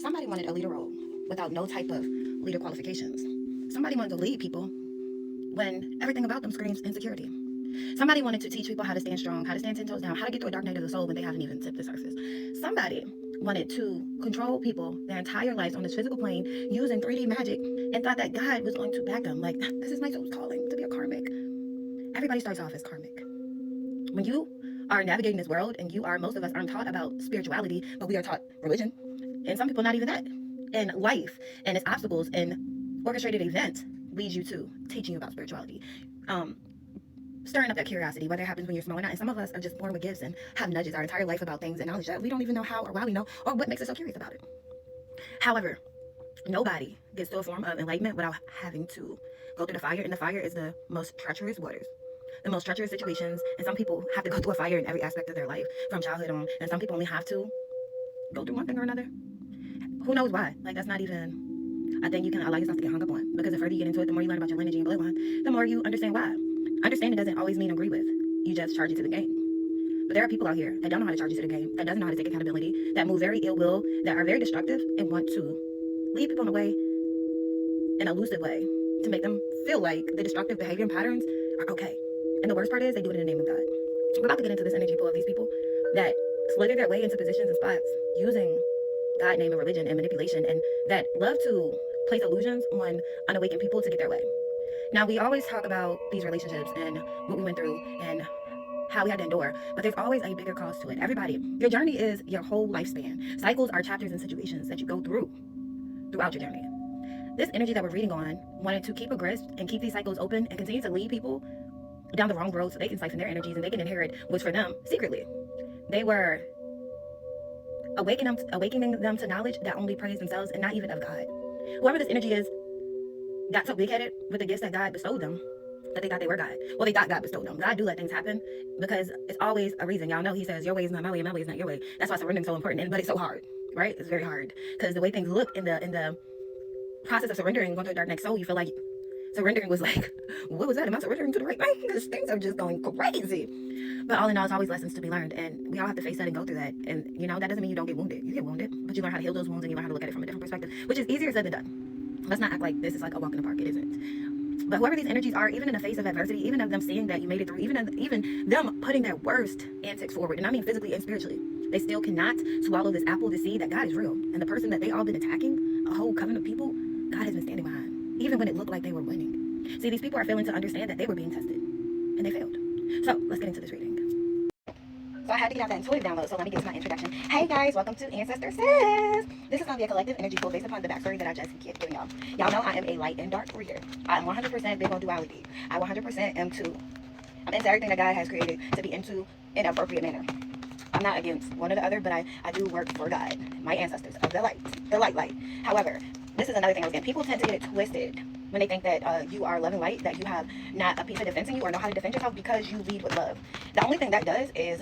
Somebody wanted a leader role without no type of leader qualifications. Somebody wanted to lead people when everything about them screams insecurity. Somebody wanted to teach people how to stand strong, how to stand 10 toes down, how to get through a dark night of the soul when they haven't even tipped the surface. Somebody wanted to control people their entire lives on this physical plane using 3D magic and thought that God was going to back them. Like, this is my soul's calling to be a karmic. Everybody starts off as karmic. When you are navigating this world, and most of us aren't taught about spirituality, but we are taught religion, and some people not even that. And life and its obstacles and orchestrated events leads you to teaching you about spirituality. Stirring up that curiosity, whether it happens when you're small or not. And some of us are just born with gifts and have nudges our entire life about things and knowledge that we don't even know how or why we know or what makes us so curious about it. However, nobody gets to a form of enlightenment without having to go through the fire, and the fire is the most treacherous waters, the most treacherous situations. And some people have to go through a fire in every aspect of their life from childhood on, and some people only have to go through one thing or another. Who knows why? Like, that's not even a thing you can allow yourself to get hung up on, because the further you get into it, the more you learn about your lineage and your bloodline, the more you understand why. Understanding doesn't always mean agree with. You just charge it to the game. But there are people out here that don't know how to charge it to the game, that doesn't know how to take accountability, that move very ill will, that are very destructive, and want to lead people in a way, an elusive way, to make them feel like the destructive behavior and patterns are okay. And the worst part is they do it in the name of God. We're about to get into this energy pool of these people that slither their way into positions and spots using God, name, and religion and manipulation, and that love to place illusions on unawakened people to get their way. Now, we always talk about these relationships and what we went through and how we had to endure, but there's always a bigger cause to it. Everybody, your journey is your whole lifespan. Cycles are chapters and situations that you go throughout your journey. This energy that we're reading on wanted to keep a grasp and keep these cycles open and continue to lead people down the wrong road so they can siphon their energies and they can inherit what's for them secretly. They were awakening them to knowledge that only praise themselves and not even of God. Whoever this energy is got so big-headed with the gifts that God bestowed them that they thought they were God. Well, they thought God bestowed them. God do let things happen because it's always a reason. Y'all know he says, your way is not my way and my way is not your way. That's why surrendering is so important, but it's so hard, right? It's very hard because the way things look in the process of surrendering, going through a dark next soul, you feel like surrendering was like, what was that? Am I surrendering to the right thing? Because things are just going crazy. But all in all, it's always lessons to be learned, and we all have to face that and go through that. And that doesn't mean you don't get wounded. You get wounded, but you learn how to heal those wounds and you learn how to look at it from a different perspective, which is easier said than done. Let's not act like this is like a walk in the park. It isn't. But whoever these energies are, even in the face of adversity, even of them seeing that you made it through, even them putting their worst antics forward, and I mean physically and spiritually, they still cannot swallow this apple to see that God is real. And the person that they all been attacking, a whole coven of people, God has been standing behind, even when it looked like they were winning. See, these people are failing to understand that they were being tested, and they failed. So let's get into this reading. So I had to get out that intuitive download, so let me get to my introduction. Hey guys, welcome to Ancestor Sis. This is going to be a collective energy pool based upon the backstory that I just giving y'all. Y'all know I am a light and dark reader. I am 100% big on duality. I 100% am I'm into everything that God has created to be into in an appropriate manner. I'm not against one or the other, but I do work for God, my ancestors of the light. However, this is another thing I was getting. People tend to get it twisted when they think that you are love and light, that you have not a piece of defense in you or know how to defend yourself because you lead with love. The only thing that does is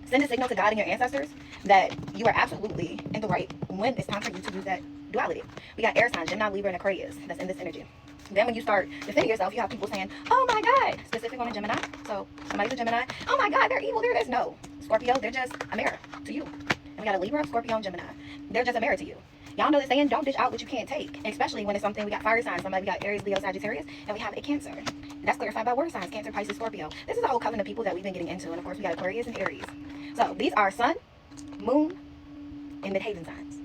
send a signal to God and your ancestors that you are absolutely in the right when it's time for you to use that duality. We got air signs, Gemini, Libra, and Aquarius that's in this energy. Then when you start defending yourself, you have people saying, oh my God, specific on a Gemini. So somebody's a Gemini, oh my God, they're evil, they're this. No, Scorpio, they're just a mirror to you. And we got a Libra, Scorpio, and Gemini. They're just a mirror to you. Y'all know the saying, don't dish out what you can't take, especially when it's something. We got fire signs, we got Aries, Leo, Sagittarius, and we have a Cancer. That's clarified by word signs, Cancer, Pisces, Scorpio. This is a whole coven of people that we've been getting into, and of course we got Aquarius and Aries. So these are Sun, Moon, and Midheaven signs.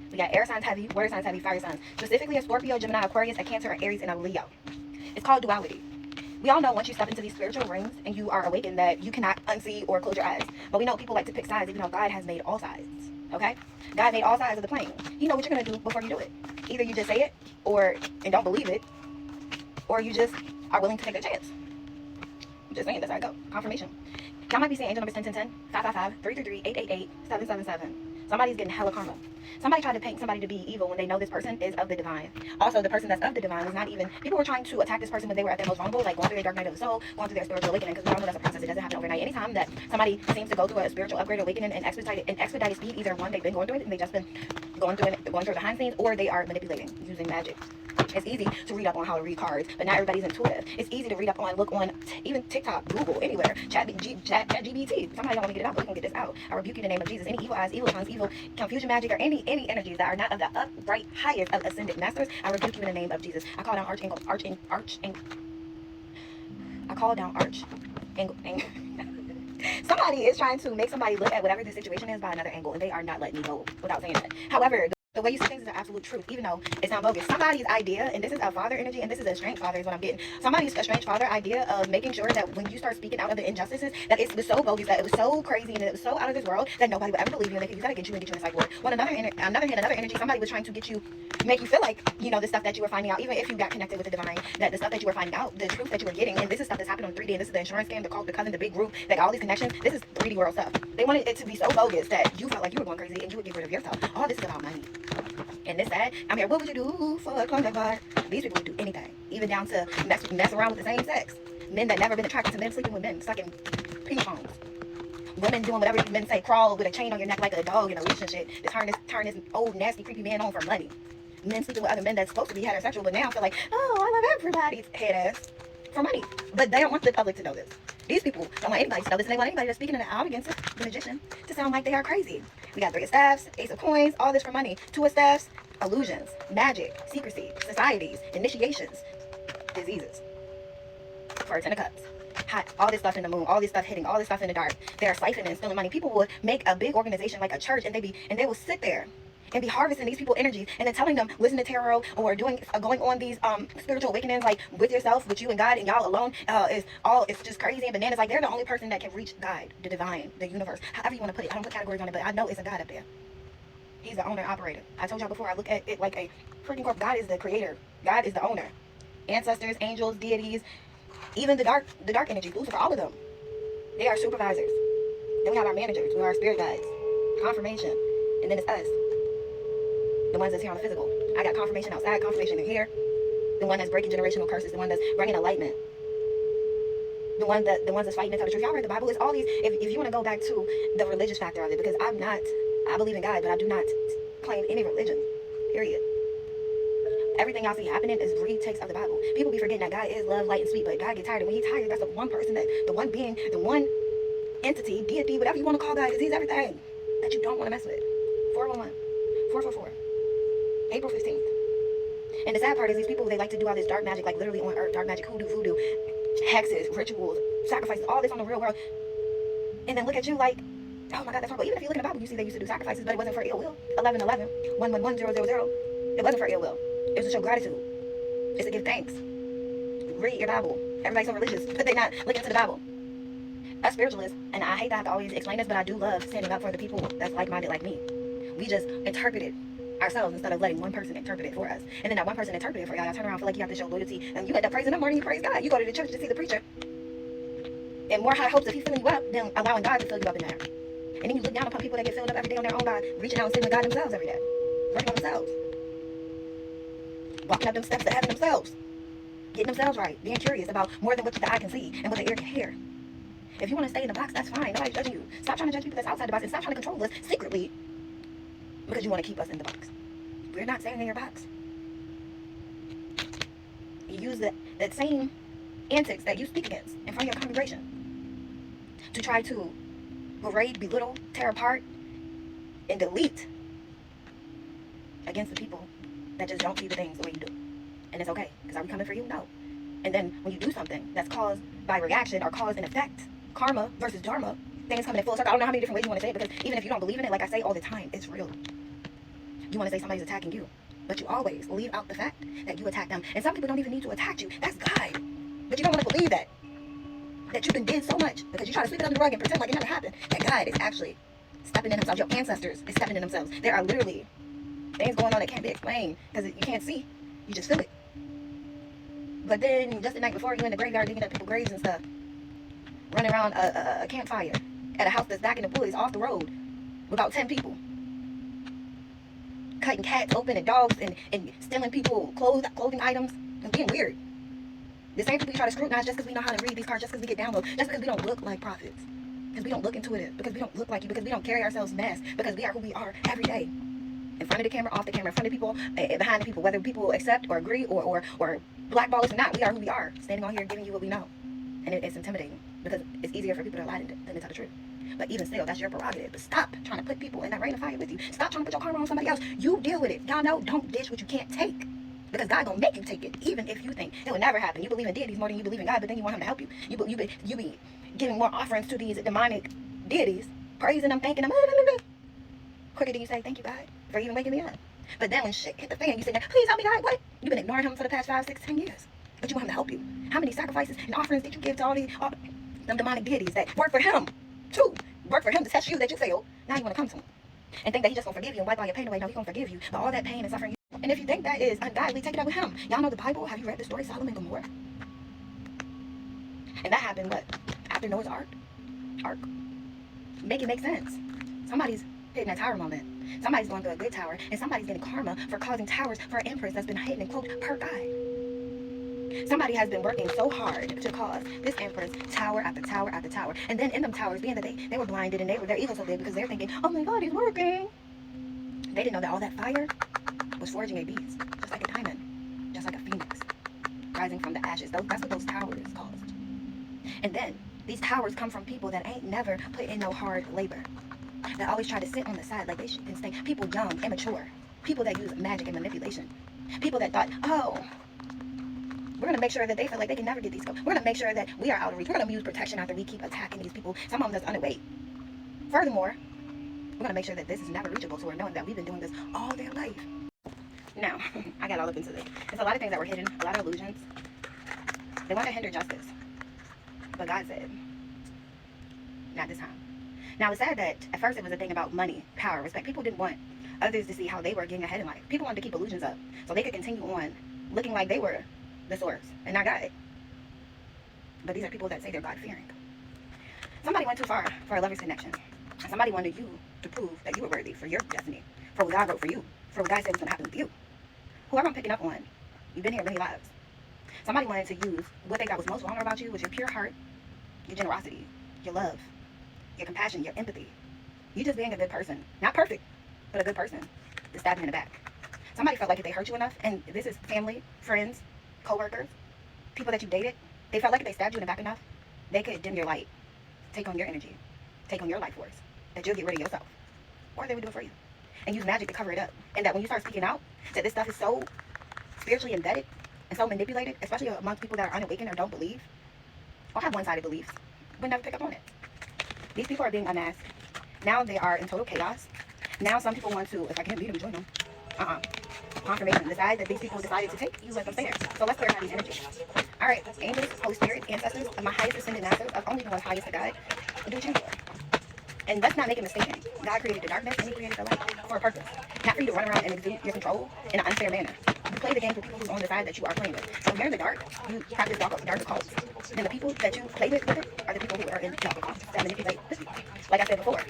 We got air signs heavy, word signs heavy, fire signs. Specifically a Scorpio, Gemini, Aquarius, a Cancer, an Aries, and a Leo. It's called duality. We all know once you step into these spiritual rings and you are awakened that you cannot unsee or close your eyes. But we know people like to pick sides even though God has made all sides. Okay? God made all sides of the plane. You know what you're going to do before you do it. Either you just say it and don't believe it, or you just are willing to take a chance. I'm just saying, that's how I go. Confirmation. Y'all might be seeing angel numbers 101010, 555, 333, 888, 777. Somebody's getting hella karma. Somebody tried to paint somebody to be evil when they know this person is of the divine. Also, the person that's of the divine was not even, people were trying to attack this person when they were at their most vulnerable, like going through their dark night of the soul, going through their spiritual awakening, because we all know that's a process. It doesn't happen overnight. Anytime that somebody seems to go through a spiritual upgrade, awakening, and expedited speed, either one, they've been going through it and they just been going through it behind the scenes, or they are manipulating using magic. It's easy to read up on how to read cards, but not everybody's intuitive. It's easy to read up on, look on, even TikTok, Google, anywhere. ChatGPT. Somebody don't want to get it out, but we can get this out. I rebuke you in the name of Jesus. Any evil eyes, evil tongues, evil confusion magic, or any energies that are not of the upright, highest of ascended masters, I rebuke you in the name of Jesus. I call down I call down somebody is trying to make somebody look at whatever the situation is by another angle, and they are not letting me go without saying that. However, the way you see things is an absolute truth, even though it's not bogus. Somebody's idea, and this is a father energy, and this is a strange father is what I'm getting. Somebody's a strange father idea of making sure that when you start speaking out of the injustices, that it was so bogus, that it was so crazy, and it was so out of this world that nobody would ever believe you, and they could use that against you and get you in a psych ward. On another energy, somebody was trying to get you, make you feel like, you know, the stuff that you were finding out, even if you got connected with the divine, that the stuff that you were finding out, the truth that you were getting, and this is stuff that's happened on 3D, and this is the insurance scam, the cult, the cousin, the big group, that got all these connections. This is 3D world stuff. They wanted it to be so bogus that you felt like you were going crazy and you would get rid of yourself. All this is about money. And this sad, I'm here, what would you do for a contact bar? These people would do anything, even down to mess around with the same sex. Men that never been attracted to men, sleeping with men, sucking ping pongs. Women doing whatever men say, crawl with a chain on your neck like a dog in a leash and shit. Turn this old, nasty, creepy man on for money. Men sleeping with other men that's supposed to be heterosexual, but now feel like, oh, I love everybody's head ass for money. But they don't want the public to know this. These people don't want anybody to know this, and they want anybody that's speaking out against it, the magician, to sound like they are crazy. We got 3 of staffs, Ace of coins, all this for money. 2 of staffs, illusions, magic, secrecy, societies, initiations, diseases. For a 10 of cups. Hot, all this stuff in the moon, all this stuff hitting, all this stuff in the dark. They are siphoning and stealing money. People would make a big organization like a church, and they will sit there and be harvesting these people's energies, and then telling them, listen to tarot, or going on these spiritual awakenings, like with yourself, with you and God, and y'all alone, it's just crazy and bananas. Like, they're the only person that can reach God, the divine, the universe, however you want to put it. I don't put categories on it, but I know it's a God up there. He's the owner, operator. I told y'all before, I look at it like a freaking corp. God is the creator. God is the owner. Ancestors, angels, deities, even the dark energy, Lucifer, all of them. They are supervisors. Then we have our managers, we are our spirit guides, confirmation, and then it's us. The ones that's here on the physical. I got confirmation outside, confirmation in here. The one that's breaking generational curses, the one that's bringing enlightenment. The ones that's fighting inside the truth. Y'all read the Bible. It's all these. If you want to go back to the religious factor of it, because I believe in God, but I do not claim any religion. Period. Everything y'all see happening is retakes of the Bible. People be forgetting that God is love, light, and sweet, but God gets tired, and when He's tired, that's the one person, the one being, the one entity, deity, whatever you want to call God, because He's everything that you don't want to mess with. 411, 444. April 15th. And the sad part is these people, they like to do all this dark magic, like literally on earth, dark magic, hoodoo, voodoo, hexes, rituals, sacrifices, all this on the real world. And then look at you like, oh my God, that's horrible. Even if you look in the Bible, you see they used to do sacrifices, but it wasn't for ill will. 1111, 111000. It wasn't for ill will. It was to show gratitude. It's to give thanks. Read your Bible. Everybody's so religious, but they're not looking into the Bible. Us spiritualists, and I hate to have to always explain this, but I do love standing up for the people that's like-minded like me. We just interpret it ourselves instead of letting one person interpret it for us. And then that one person interpret it for y'all. Y'all turn around, feel like you have to show loyalty, and you end up praising them more than you praise God. You go to the church to see the preacher, and more high hopes of He filling you up than allowing God to fill you up in there. And then you look down upon people that get filled up every day on their own by reaching out and sitting with God themselves every day, working on themselves, walking up them steps to heaven themselves, getting themselves right, being curious about more than what the eye can see and what the ear can hear. If you want to stay in the box, that's fine. Nobody's judging you. Stop trying to judge people that's outside the box, and stop trying to control us secretly because you want to keep us in the box. We're not staying in your box. You use that same antics that you speak against in front of your congregation to try to berate, belittle, tear apart, and delete against the people that just don't see the things the way you do. And it's okay, because are we coming for you? No. And then when you do something that's caused by reaction or cause and effect, karma versus dharma, things coming in full circle. I don't know how many different ways you want to say it, because even if you don't believe in it, like I say all the time, it's real. You want to say somebody's attacking you, but you always leave out the fact that you attack them. And some people don't even need to attack you. That's God. But you don't want to believe that you been did so much, because you try to sweep it under the rug and pretend like it never happened, that God is actually stepping in themselves. Your ancestors is stepping in themselves. There are literally things going on that can't be explained because you can't see. You just feel it. But then just the night before, you in the graveyard digging up people's graves and stuff, running around a campfire at a house that's back in the woods off the road with about 10 people, cutting cats open and dogs and stealing people clothing items and being weird. The same people you try to scrutinize just because we know how to read these cards, just because we get downloads, just because we don't look like prophets, because we don't look intuitive, because we don't look like you, because we don't carry ourselves mass, because we are who we are every day. in front of the camera, off the camera, in front of people, behind the people, whether people accept or agree or blackball us or not. We are who we are, standing on here giving you what we know. And it's intimidating because it's easier for people to lie than to tell the truth. But even still, that's your prerogative. But stop trying to put people in that rain of fire with you. Stop trying to put your karma on somebody else. You deal with it. Y'all know, don't dish what you can't take. Because God gonna make you take it, even if you think it would never happen. You believe in deities more than you believe in God, but then you want him to help you. You be giving more offerings to these demonic deities, praising them, thanking them, quicker than you say, thank you, God, for even waking me up. But then when shit hit the fan, you say, please help me, God. What? You've been ignoring him for the past 5, 6, 10 years. But you want him to help you. How many sacrifices and offerings did you give to all them demonic deities that work for him, too? Work for him to test you that you failed. Now you want to come to him and think that he just gonna forgive you and wipe all your pain away. No, he gonna forgive you. But all that pain and suffering. And if you think that is ungodly, take it up with him. Y'all know the Bible? Have you read the story Sodom and Gomorrah? And that happened, what? After Noah's Ark? Make it make sense. Somebody's hitting a tower moment. Somebody's going through a good tower, and somebody's getting karma for causing towers for an empress that's been hidden, quote, per guy. Somebody has been working so hard to cause this empress tower after tower after tower. And then in them towers, being that they were blinded and their ego so big because they're thinking, oh my God, he's working. They didn't know that all that fire was forging a beast, just like a diamond, just like a phoenix, rising from the ashes. That's what those towers caused. And then these towers come from people that ain't never put in no hard labor, that always try to sit on the side like they should stay. People young, immature, people that use magic and manipulation, people that thought, oh, we're going to make sure that they feel like they can never get these goals. We're going to make sure that we are out of reach. We're going to use protection after we keep attacking these people, some of them that's underweight. Furthermore, we're going to make sure that this is never reachable, so we're knowing that we've been doing this all their life. Now, I got all up into this. There's a lot of things that were hidden, a lot of illusions. They want to hinder justice. But God said, not this time. Now, it's sad that at first it was a thing about money, power, respect. People didn't want others to see how they were getting ahead in life. People wanted to keep illusions up so they could continue on looking like they were the source and not God. But these are people that say they're God-fearing. Somebody went too far for a lover's connection. Somebody wanted you to prove that you were worthy for your destiny, for what God wrote for you, for what God said was going to happen with you. Whoever I'm picking up on, you've been here many lives. Somebody wanted to use what they thought was most vulnerable about you was your pure heart, your generosity, your love, your compassion, your empathy. You just being a good person. Not perfect, but a good person, to stab you in the back. Somebody felt like if they hurt you enough, and this is family, friends, co-workers, people that you dated, they felt like if they stabbed you in the back enough, they could dim your light, take on your energy, take on your life force, that you'll get rid of yourself. Or they would do it for you. And use magic to cover it up. And that when you start speaking out, that this stuff is so spiritually embedded and so manipulated, especially amongst people that are unawakened or don't believe, or have one-sided beliefs, would never pick up on it. These people are being unmasked. Now they are in total chaos. Now some people want to, if I can't lead them, join them. Confirmation. The side that these people decided to take, you let them stay there. So let's clarify these energies. Alright, angels, Holy Spirit, ancestors, my highest ascended masters, of only the ones highest to God, do a change for. And let's not make a mistake. God created the darkness and he created the light for a purpose. Not for you to run around and exude your control in an unfair manner. You play the game for people who's on the side that you are playing with. So when you're in the dark, you practice dark occults. And the people that you play with it are the people who are in dark occults that manipulate this people. Like I said before.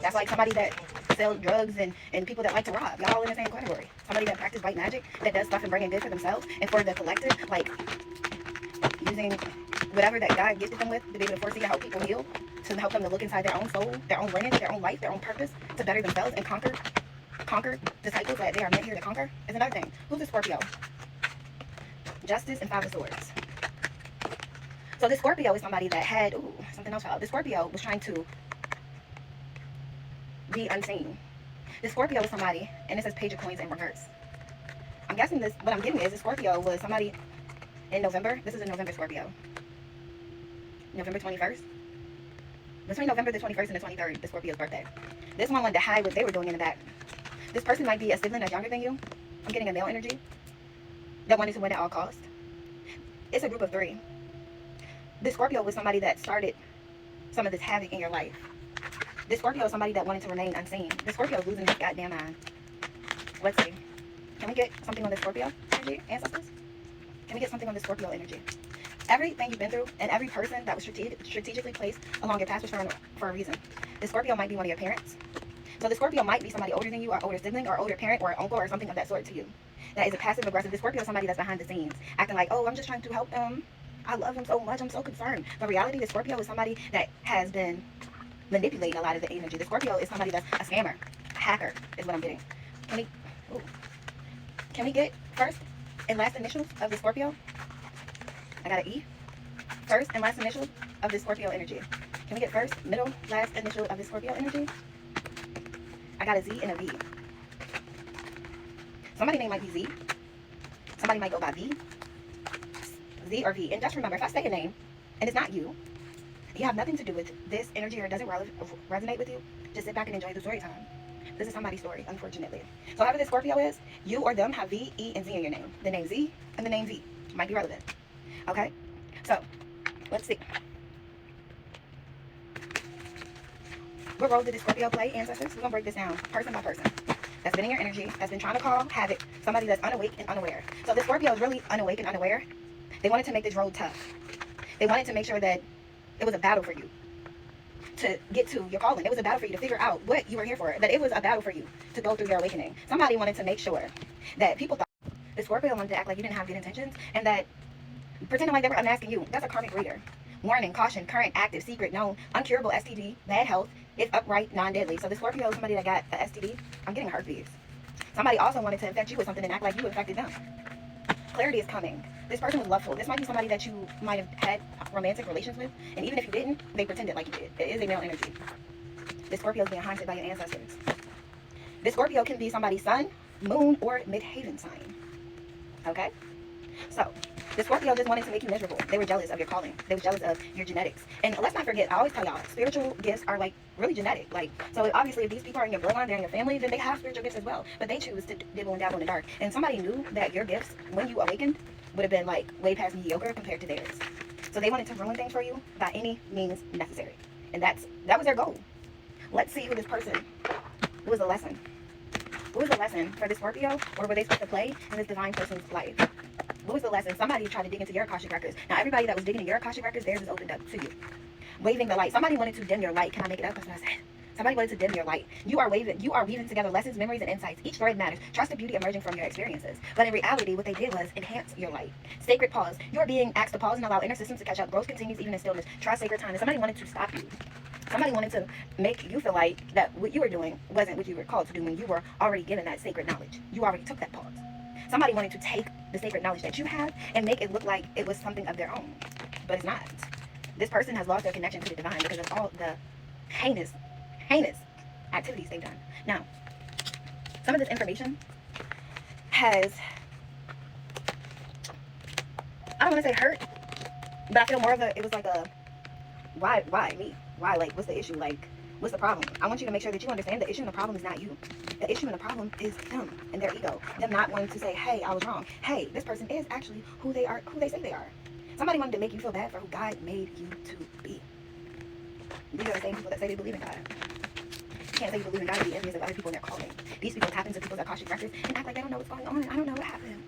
That's like somebody that sells drugs and people that like to rob. Y'all all in the same category. Somebody that practices white magic, that does stuff and bring in good for themselves and for the collective, like using whatever that God gifted them with to be able to foresee how people heal, to help them to look inside their own soul, their own lineage, their own life, their own purpose, to better themselves and conquer disciples that they are meant here to conquer, is another thing. Who's the Scorpio? Justice and Five of Swords. So this Scorpio is somebody that had, something else fell out. The Scorpio was trying to be unseen. The Scorpio is somebody, and it says Page of Coins in reverse. I'm guessing this, what I'm getting is the Scorpio was somebody in November. This is a November Scorpio. November 21st. Between November the 21st and the 23rd, the Scorpio's birthday. This one wanted to hide what they were doing in the back. This person might be a sibling that's younger than you. I'm getting a male energy that wanted to win at all costs. It's a group of 3. This Scorpio was somebody that started some of this havoc in your life. This Scorpio is somebody that wanted to remain unseen. This Scorpio is losing his goddamn mind. Let's see. Can we get something on this Scorpio energy, ancestors? Can we get something on this Scorpio energy? Everything you've been through and every person that was strategically placed along your path was for a reason. The Scorpio might be one of your parents. So the Scorpio might be somebody older than you, or older sibling, or older parent, or uncle, or something of that sort to you. That is a passive aggressive. The Scorpio is somebody that's behind the scenes, acting like, oh, I'm just trying to help them. I love them so much. I'm so concerned. But reality, the Scorpio is somebody that has been manipulating a lot of the energy. The Scorpio is somebody that's a scammer, a hacker, is what I'm getting. Can we, ooh, can we get first and last initials of the Scorpio? I got an E. First and last initial of the Scorpio energy. Can we get first, middle, last initial of the Scorpio energy? I got a Z and a V. Somebody name might be Z. Somebody might go by V. Z or V. And just remember, if I say a name and it's not you, you have nothing to do with this energy or it doesn't resonate with you, just sit back and enjoy the story time. This is somebody's story, unfortunately. So whoever this Scorpio is, you or them have V, E, and Z in your name. The name Z and the name V might be relevant. Okay? So, let's see. What role did the Scorpio play, ancestors? We're going to break this down person by person. That's been in your energy, that's been trying to call havoc, somebody that's unawake and unaware. So the Scorpio is really unawake and unaware. They wanted to make this road tough. They wanted to make sure that it was a battle for you to get to your calling. It was a battle for you to figure out what you were here for. That it was a battle for you to go through your awakening. Somebody wanted to make sure that people thought the Scorpio wanted to act like you didn't have good intentions and that pretending like they were unmasking you. That's a karmic reader. Warning, caution, current, active, secret, known, uncurable STD, bad health, if upright, non-deadly. So the Scorpio is somebody that got a STD. I'm getting herpes. Somebody also wanted to infect you with something and act like you infected them. Clarity is coming. This person was loveful. This might be somebody that you might have had romantic relations with, and even if you didn't, they pretended like you did. It is a male energy. The Scorpio is being haunted by your ancestors. The Scorpio can be somebody's sun, moon, or midheaven sign. Okay? So, the Scorpio just wanted to make you miserable. They were jealous of your calling. They were jealous of your genetics. And let's not forget, I always tell y'all, spiritual gifts are like really genetic. Like, so obviously if these people are in your bloodline, they're in your family, then they have spiritual gifts as well. But they choose to dibble and dabble in the dark. And somebody knew that your gifts, when you awakened, would have been like way past mediocre compared to theirs. So they wanted to ruin things for you by any means necessary. And that was their goal. Let's see who this person, what was the lesson? What was the lesson for this Scorpio, or were they supposed to play in this divine person's life? What was the lesson? Somebody tried to dig into your Akashic records. Now, everybody that was digging in your Akashic records, theirs is opened up to you. Waving the light. Somebody wanted to dim your light. Can I make it up? That's what I said. Somebody wanted to dim your light. You are weaving together lessons, memories, and insights. Each thread matters. Trust the beauty emerging from your experiences. But in reality, what they did was enhance your light. Sacred pause. You are being asked to pause and allow inner systems to catch up. Growth continues even in stillness. Trust sacred time. And somebody wanted to stop you. Somebody wanted to make you feel like that what you were doing wasn't what you were called to do when you were already given that sacred knowledge. You already took that pause. Somebody wanted to take the sacred knowledge that you have and make it look like it was something of their own. But it's not. This person has lost their connection to the divine because of all the heinous activities they've done. Now, some of this information has, I don't want to say hurt, but I feel more of it was like a, why me? Why, like, what's the issue? Like, what's the problem? I want you to make sure that you understand the issue and the problem is not you. The issue and the problem is them and their ego. Them not wanting to say, hey, I was wrong. Hey, this person is actually who they are, who they say they are. Somebody wanted to make you feel bad for who God made you to be. These are the same people that say they believe in God. You can't say you believe in God and be envious of other people and their calling. These people tap into people's Akashic records and act like they don't know what's going on. I don't know what happened.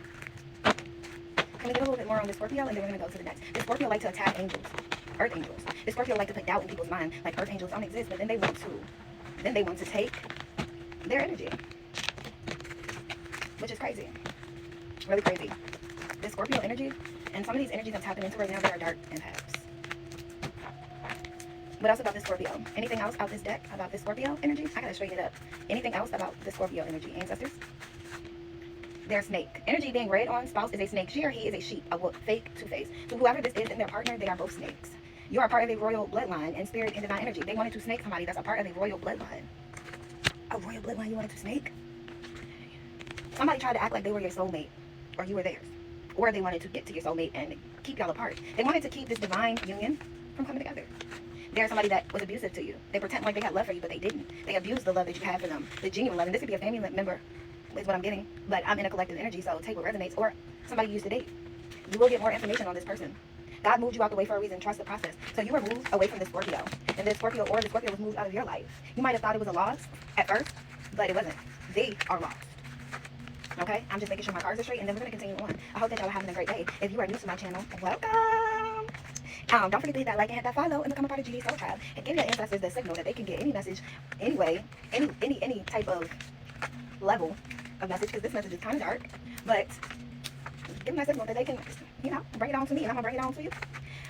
Can we get a little bit more on the Scorpio and then we're going to go to the next. The Scorpio like to attack angels. Earth angels. The Scorpio like to put doubt in people's mind, like earth angels don't exist, but then they want to take their energy, which is crazy, really crazy. The Scorpio energy, and some of these energies I'm tapping into right now that are dark empaths. What else about this Scorpio? Anything else out this deck about this Scorpio energy? I gotta straighten it up. Anything else about the Scorpio energy, ancestors? Their snake. Energy being read on spouse is a snake. She or he is a sheep, a wolf, fake, two-face. So whoever this is and their partner, they are both snakes. You are part of a royal bloodline and spirit and divine energy. They wanted to snake somebody that's a part of a royal bloodline. A royal bloodline you wanted to snake? Somebody tried to act like they were your soulmate or you were theirs. Or they wanted to get to your soulmate and keep y'all apart. They wanted to keep this divine union from coming together. There's somebody that was abusive to you. They pretend like they had love for you, but they didn't. They abused the love that you had for them. The genuine love. And this could be a family member is what I'm getting. But I'm in a collective energy, so take what resonates. Or somebody you used to date. You will get more information on this person. God moved you out the way for a reason. Trust the process. So you were moved away from the Scorpio. And the Scorpio was moved out of your life. You might have thought it was a loss at first, but it wasn't. They are lost. Okay? I'm just making sure my cards are straight, and then we're going to continue on. I hope that y'all are having a great day. If you are new to my channel, welcome. Don't forget to hit that like and hit that follow and become a part of GD Soul Tribe. And give your ancestors the signal that they can get any message, anyway, any type of level of message, because this message is kind of dark, but give them that signal that they can, bring it on to me, and I'm going to bring it on to you.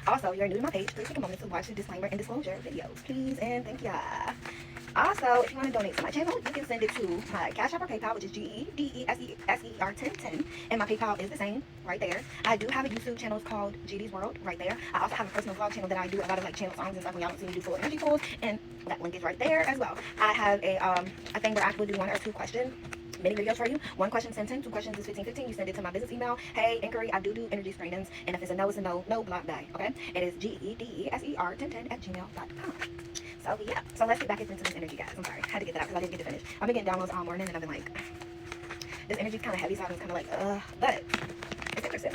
Also, if you're new to my page, please take a moment to watch the disclaimer and disclosure videos, please, and thank ya. Also, if you want to donate to my channel, you can send it to my Cash App or PayPal, which is GEDESER1010, and my PayPal is the same right there. I do have a YouTube channel called GD's World right there. I also have a personal vlog channel that I do a lot of like channel songs and stuff when y'all don't see me do full energy pulls, and that link is right there as well. I have a thing where I will do 1 or 2 questions many videos for you. 1 question is 10, 2 questions is 15. You send it to my business email. Hey, inquiry, I do energy screenings, and if it's a no, it's a no. No, block die. Okay, it is GEDESER1010@gmail.com. So yeah, so let's get back into this energy, guys. I'm sorry, I had to get that out because I didn't get to finish. I've been getting downloads all morning, and I've been like, this energy's kind of heavy, so I was kind of like, but it's interesting.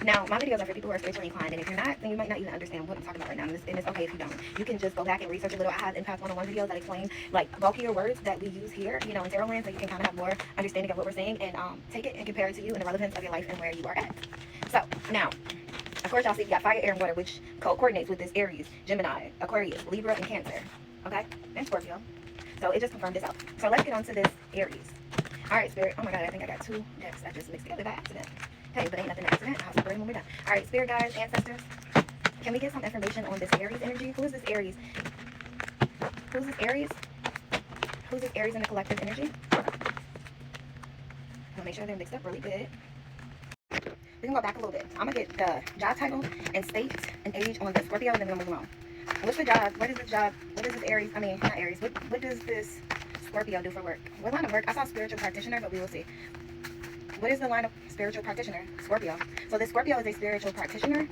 Now, my videos are for people who are spiritually inclined, and if you're not, then you might not even understand what I'm talking about right now, and it's okay if you don't. You can just go back and research a little. I have Empath 101 videos that explain, like, bulkier words that we use here, you know, in tarot land, so you can kind of have more understanding of what we're saying, and take it and compare it to you and the relevance of your life and where you are at. So, now, of course, y'all see you got fire, air, and water, which coordinates with this Aries, Gemini, Aquarius, Libra, and Cancer. Okay? And Scorpio. So it just confirmed this out. So let's get on to this Aries. Alright, Spirit. Oh my god, I think I got 2 decks I just mixed together by accident. Hey, but ain't nothing an accident. I'll separate them when we're done. Alright, Spirit guides, ancestors. Can we get some information on this Aries energy? Who is this Aries? Who's this Aries? Who's this Aries in the collective energy? I'll make sure they're mixed up really good. We can go back a little bit. I'm going to get the job title and state and age on the Scorpio, and then we're going to move on. What's the job? What is this job? What is this Aries? I mean, not Aries. What does this Scorpio do for work? What line of work? I saw spiritual practitioner, but we will see. What is the line of spiritual practitioner? Scorpio. So this Scorpio is a spiritual practitioner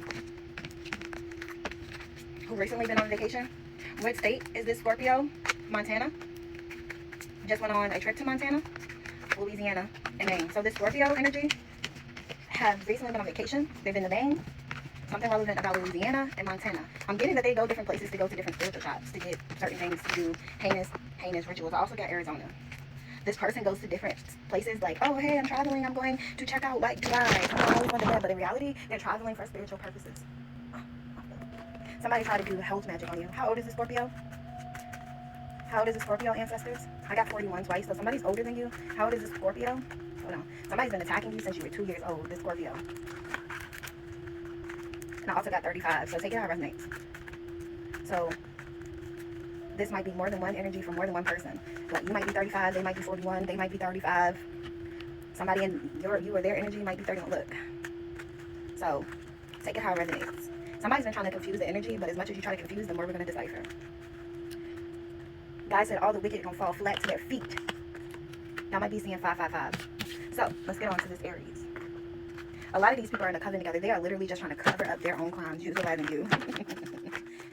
who recently been on vacation. What state is this Scorpio? Montana. Just went on a trip to Montana, Louisiana, and Maine. So this Scorpio energy have recently been on vacation. They've been to Maine. Something relevant about Louisiana and Montana. I'm getting that they go different places to go to different spiritual shops to get certain things to do heinous rituals. I also got Arizona. This person goes to different places like, oh, hey, I'm traveling. I'm going to check out like Dubai. I'm always going to bed. But in reality, they're traveling for spiritual purposes. Somebody tried to do health magic on you. How old is the Scorpio? How old is the Scorpio, ancestors? I got 41 twice, so somebody's older than you. How old is the Scorpio? Hold on. Somebody's been attacking you since you were 2 years old, the Scorpio. And I also got 35, so take it how it resonates. So this might be more than one energy from more than one person. Like you might be 35, they might be 41, they might be 35. Somebody in you or their energy might be 31. Look. So take it how it resonates. Somebody's been trying to confuse the energy, but as much as you try to confuse, the more we're going to decipher. God said all the wicked are going to fall flat to their feet. Y'all might be seeing 555. So let's get on to this Aries. A lot of these people are in a coven together. They are literally just trying to cover up their own crimes, utilizing you.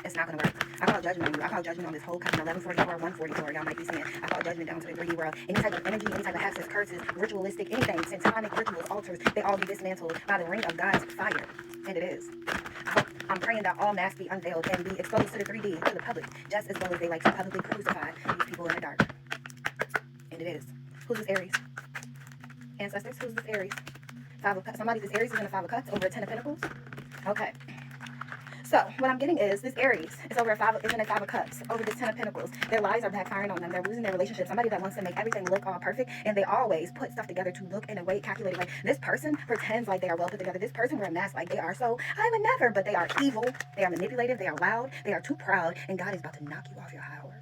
It's not going to work. I call judgment on you. I call judgment on this whole coven. 1144, 144. Y'all might be seeing. I call judgment down to the 3D world. Any type of energy, any type of hexes, curses, ritualistic, anything, satanic rituals, altars, they all be dismantled by the ring of God's fire. And it is. I'm praying that all masks be unveiled and be exposed to the 3D, to the public, just as well as they like to publicly crucify these people in the dark. And it is. Who's this Aries? Ancestors, who's this Aries? 5 of Cups. Somebody, this Aries is in the 5 of Cups over a 10 of Pentacles. Okay. So what I'm getting is this Aries is over is in a 5 of Cups over this 10 of Pentacles. Their lies are backfiring on them. They're losing their relationship. Somebody that wants to make everything look all perfect, and they always put stuff together to look in a way calculated. Like this person pretends like they are well put together. This person wear a mask like they are so I would never, but they are evil. They are manipulative. They are loud. They are too proud, and God is about to knock you off your high horse.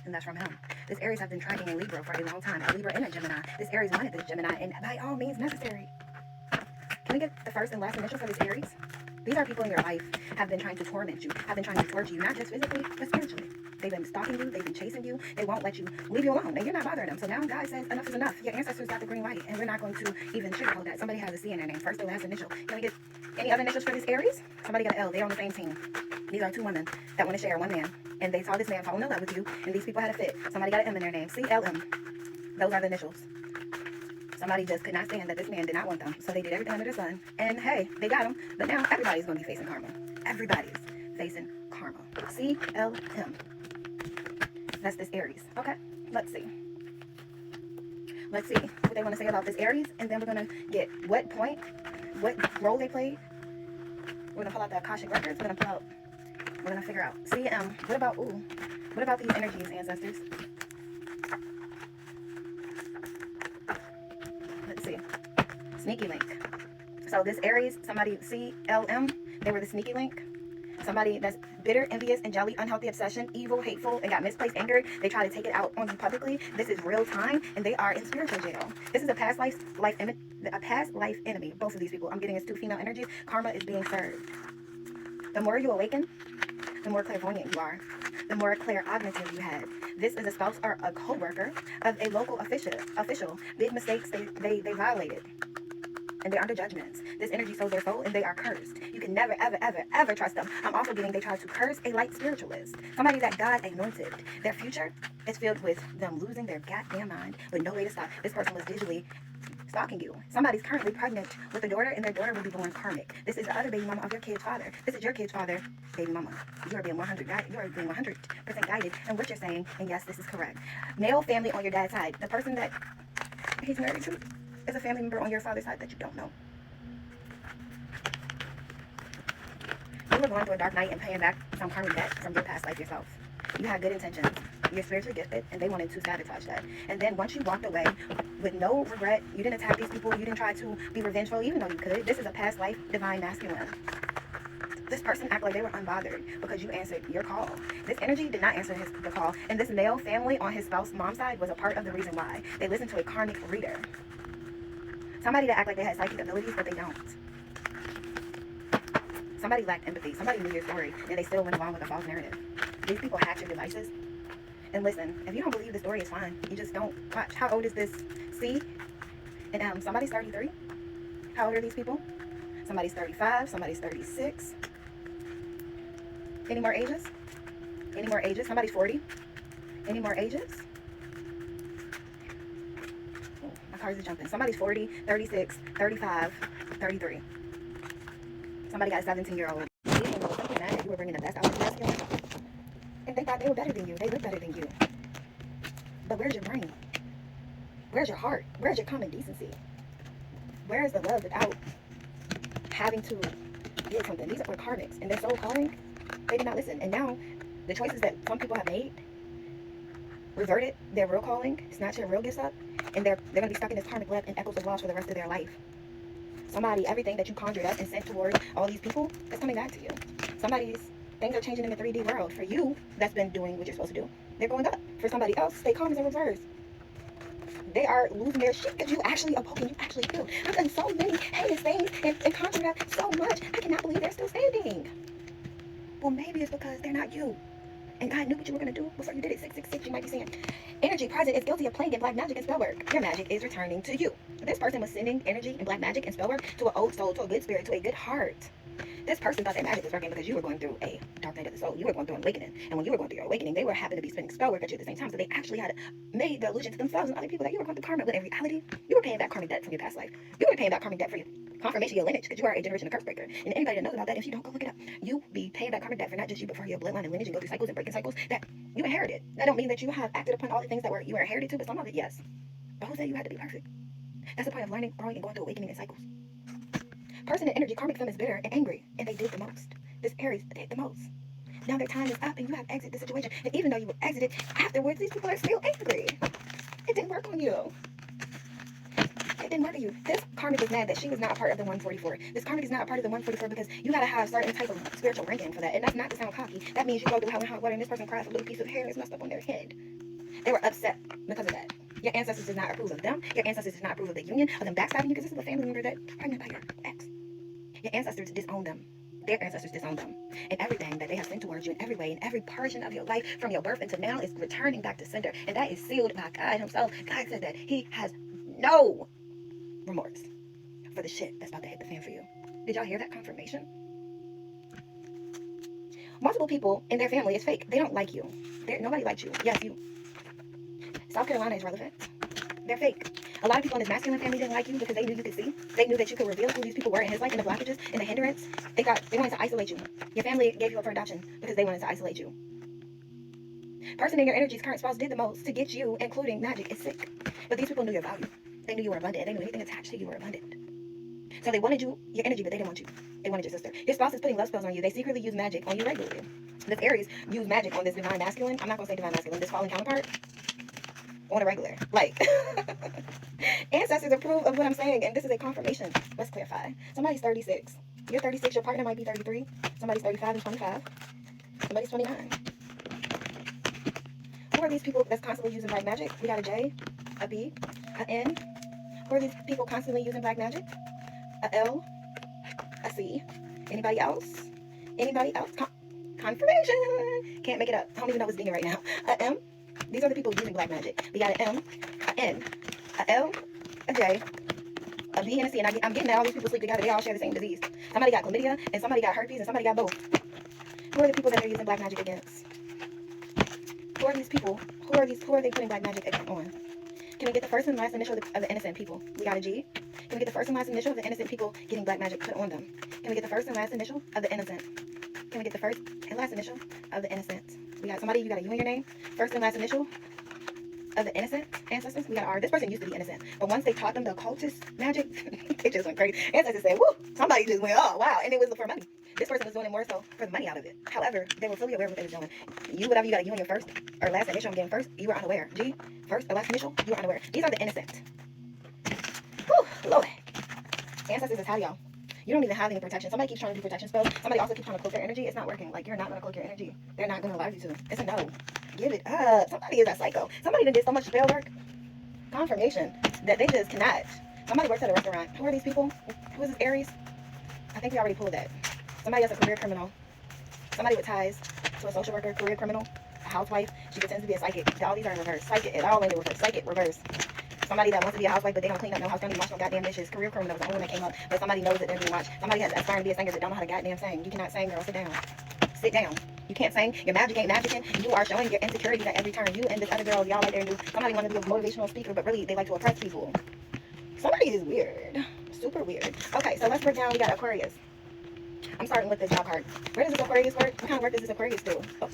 And that's from him. This Aries has been tracking in Libra for a long time. A Libra and a Gemini. This Aries wanted this Gemini, and by all means necessary. Can we get the first and last initial for this Aries? These are people in your life have been trying to torment you, have been trying to torture you, not just physically, but spiritually. They've been stalking you, they've been chasing you, they won't let you leave you alone, and you're not bothering them. So now God says enough is enough. Your ancestors got the green light, and we're not going to even sugarcoat that. Somebody has a C in their name, first or last initial. Can we get any other initials for this Aries? Somebody got an L, they're on the same team. These are 2 women that want to share one man, and they saw this man falling in love with you, and these people had a fit. Somebody got an M in their name, CLM. Those are the initials. Somebody just could not stand that this man did not want them. So they did everything under the sun. And hey, they got him. But now everybody's going to be facing karma. Everybody's facing karma. CLM. That's this Aries. Okay, let's see. Let's see what they want to say about this Aries. And then we're going to get what point, what role they played. We're going to pull out the Akashic Records. We're going to figure out. CM. What about these energies, ancestors? See, sneaky link. So this Aries, somebody CLM, they were the sneaky link. Somebody that's bitter, envious, and jelly, unhealthy obsession, evil, hateful, and got misplaced anger. They try to take it out on you publicly. This is real time, and they are in spiritual jail. This is a past life enemy. Both of these people, I'm getting is two female energies. Karma is being served. The more you awaken, the more clairvoyant you are, the more clairognitive you had. This is a spouse or a co-worker of a local official. Big mistakes they violated. And they're under judgments. This energy sows their soul and they are cursed. You can never, ever, ever, ever trust them. I'm also getting they try to curse a light spiritualist. Somebody that God anointed. Their future is filled with them losing their goddamn mind with no way to stop. This person was digitally stalking you. Somebody's currently pregnant with a daughter and their daughter will be born karmic. This is the other baby mama of your kid's father. This is your kid's father, baby mama. You are being 100% guided in what you're saying, and yes, this is correct. Male family on your dad's side. The person that he's married to is a family member on your father's side that you don't know. You were going through a dark night and paying back some karmic debt from your past life yourself. You had good intentions. You're spiritually gifted, and they wanted to sabotage that. And then once you walked away with no regret, you didn't attack these people, you didn't try to be revengeful, even though you could. This is a past life divine masculine. This person acted like they were unbothered because you answered your call. This energy did not answer the call, and this male family on his spouse's mom's side was a part of the reason why. They listened to a karmic reader. Somebody that act like they had psychic abilities, but they don't. Somebody lacked empathy. Somebody knew your story, and they still went along with a false narrative. These people hacked your devices. And listen, if you don't believe the story is fine, you just don't watch. How old is this C and M? Somebody's 33. How old are these people? Somebody's 35. Somebody's 36. Any more ages? Any more ages? Somebody's 40. Any more ages? Oh, my cards are jumping. Somebody's 40, 36, 35, 33. Somebody got a 17-year-old. You didn't know something mad that you were bringing the best out of the masculine. And they thought they were better than you. They look better than you. But where's your brain? Where's your heart? Where's your common decency? Where is the love without having to deal something? These were karmics, and their soul calling, they did not listen. And now, the choices that some people have made, reverted their real calling, snatched their real gifts up, and they're going to be stuck in this karmic web and echoes of loss for the rest of their life. Somebody, everything that you conjured up and sent towards all these people, is coming back to you. Somebody's things are changing in the 3D world. For you, that's been doing what you're supposed to do. They're going up. For somebody else, stay calm as in reverse. They are losing their shit because you actually awoken. You actually feel. I've done so many heinous things and conjured up so much. I cannot believe they're still standing. Well, maybe it's because they're not you. And God knew what you were going to do before you did it. 666, you might be saying. Energy present is guilty of playing in black magic and spell work. Your magic is returning to you. This person was sending energy and black magic and spell work to an old soul, to a good spirit, to a good heart. This person thought their magic was working because you were going through a dark night of the soul. You were going through an awakening. And when you were going through your awakening, they were happened to be spending spell work at you at the same time. So they actually had made the illusion to themselves and other people that you were going through karma. But in reality, you were paying back karmic debt from your past life. You were paying back karmic debt for your confirmation of your lineage because you are a generation of curse breaker. And anybody that knows about that, if you don't, go look it up. You be paying back karmic debt for not just you, but for your bloodline and lineage and go through cycles and breaking cycles that you inherited. That don't mean that you have acted upon all the things that you were inherited to, but some of it, yes. But who said you had to be perfect? That's the point of learning, growing, and going through awakening in cycles. Person in energy, karmic femme is bitter and angry, and they did the most. This Aries did the most. Now their time is up, and you have exited the situation. And even though you were exited, afterwards, these people are still angry. It didn't work on you. It didn't work on you. This karmic is mad that she was not a part of the 144. This karmic is not a part of the 144 because you gotta have certain type of spiritual ranking for that. And that's not to sound cocky. That means you go through hell and hot water, and this person cries a little piece of hair is messed up on their head. They were upset because of that. Your ancestors did not approve of them. Your ancestors did not approve of the union, of them backstabbing you, because this is a family member that's pregnant by your ex. Your ancestors disowned them. Their ancestors disowned them. And everything that they have sent towards you in every way, in every portion of your life, from your birth until now, is returning back to sender. And that is sealed by God himself. God said that he has no remorse for the shit that's about to hit the fan for you. Did y'all hear that confirmation? Multiple people in their family is fake. They don't like you. Nobody likes you. Yes, you. South Carolina is relevant. They're fake. A lot of people in this masculine family didn't like you because they knew you could see. They knew that you could reveal who these people were in his life and the blockages and the hindrance. They wanted to isolate you. Your family gave you up for adoption because they wanted to isolate you. Person in your energy's current spouse did the most to get you, including magic, is sick. But these people knew your value. They knew you were abundant. They knew anything attached to you were abundant. So they wanted your energy, but they didn't want you. They wanted your sister. Your spouse is putting love spells on you. They secretly use magic on you regularly. This Aries use magic on this divine masculine. I'm not going to say divine masculine. This fallen counterpart. On a regular. Like, ancestors approve of what I'm saying, and this is a confirmation. Let's clarify. Somebody's 36. You're 36, your partner might be 33. Somebody's 35 and 25. Somebody's 29. Who are these people that's constantly using black magic? We got a J, a B, a N. Who are these people constantly using black magic? A L, a C. Anybody else? Anybody else? Confirmation. Can't make it up. I don't even know what's dinging right now. A M. These are the people using black magic. We got an M, a N, a L, a J, a B, and a C. And I'm getting that all these people sleep together. They all share the same disease. Somebody got chlamydia, and somebody got herpes, and somebody got both. Who are the people that they're using black magic against? Who are these people? Who are they putting black magic on? Can we get the first and last initial of the innocent people? We got a G. Can we get the first and last initial of the innocent people getting black magic put on them? Can we get the first and last initial of the innocent? Can we get the first and last initial of the innocent? We got somebody, you got a U in your name. First and last initial of the innocent ancestors. We got R. This person used to be innocent, but once they taught them the occultist magic, they just went crazy. Ancestors said, woo, somebody just went, oh, wow. And it was for money. This person was doing it more so for the money out of it. However, they were fully aware of what they were doing. You, whatever you got a U in your first or last initial, I'm getting first, you were unaware. G, first or last initial, you were unaware. These are the innocent. Whew, Lord. Ancestors is how y'all. You don't even have any protection. Somebody keeps trying to do protection spells. Somebody also keeps trying to cloak their energy. It's not working. Like, you're not going to cloak your energy. They're not going to allow you to. It's a no. Give it up. Somebody is a psycho. Somebody that did so much spell work. Confirmation that they just cannot. Somebody works at a restaurant. Who are these people? Who is this Aries? I think we already pulled that. Somebody that's a career criminal. Somebody with ties to a social worker, career criminal, a housewife. She pretends to be a psychic. All these are in reverse. Psychic, it all in reverse. Psychic, reverse. Somebody that wants to be a housewife, but they don't clean up no house, don't even wash no goddamn dishes. Career criminal was the only one that came up, but somebody knows that they're being watched. Somebody has aspiring to be a singer that don't know how to goddamn sing. You cannot sing, girl. Sit down. Sit down. You can't sing. Your magic ain't magicking. You are showing your insecurities at every turn. You and this other girl, y'all like there and do. Somebody want to be a motivational speaker, but really they like to oppress people. Somebody is weird. Super weird. Okay, so let's break down. We got Aquarius. I'm starting with this job card. Where does this Aquarius work? What kind of work does this Aquarius do? Oh.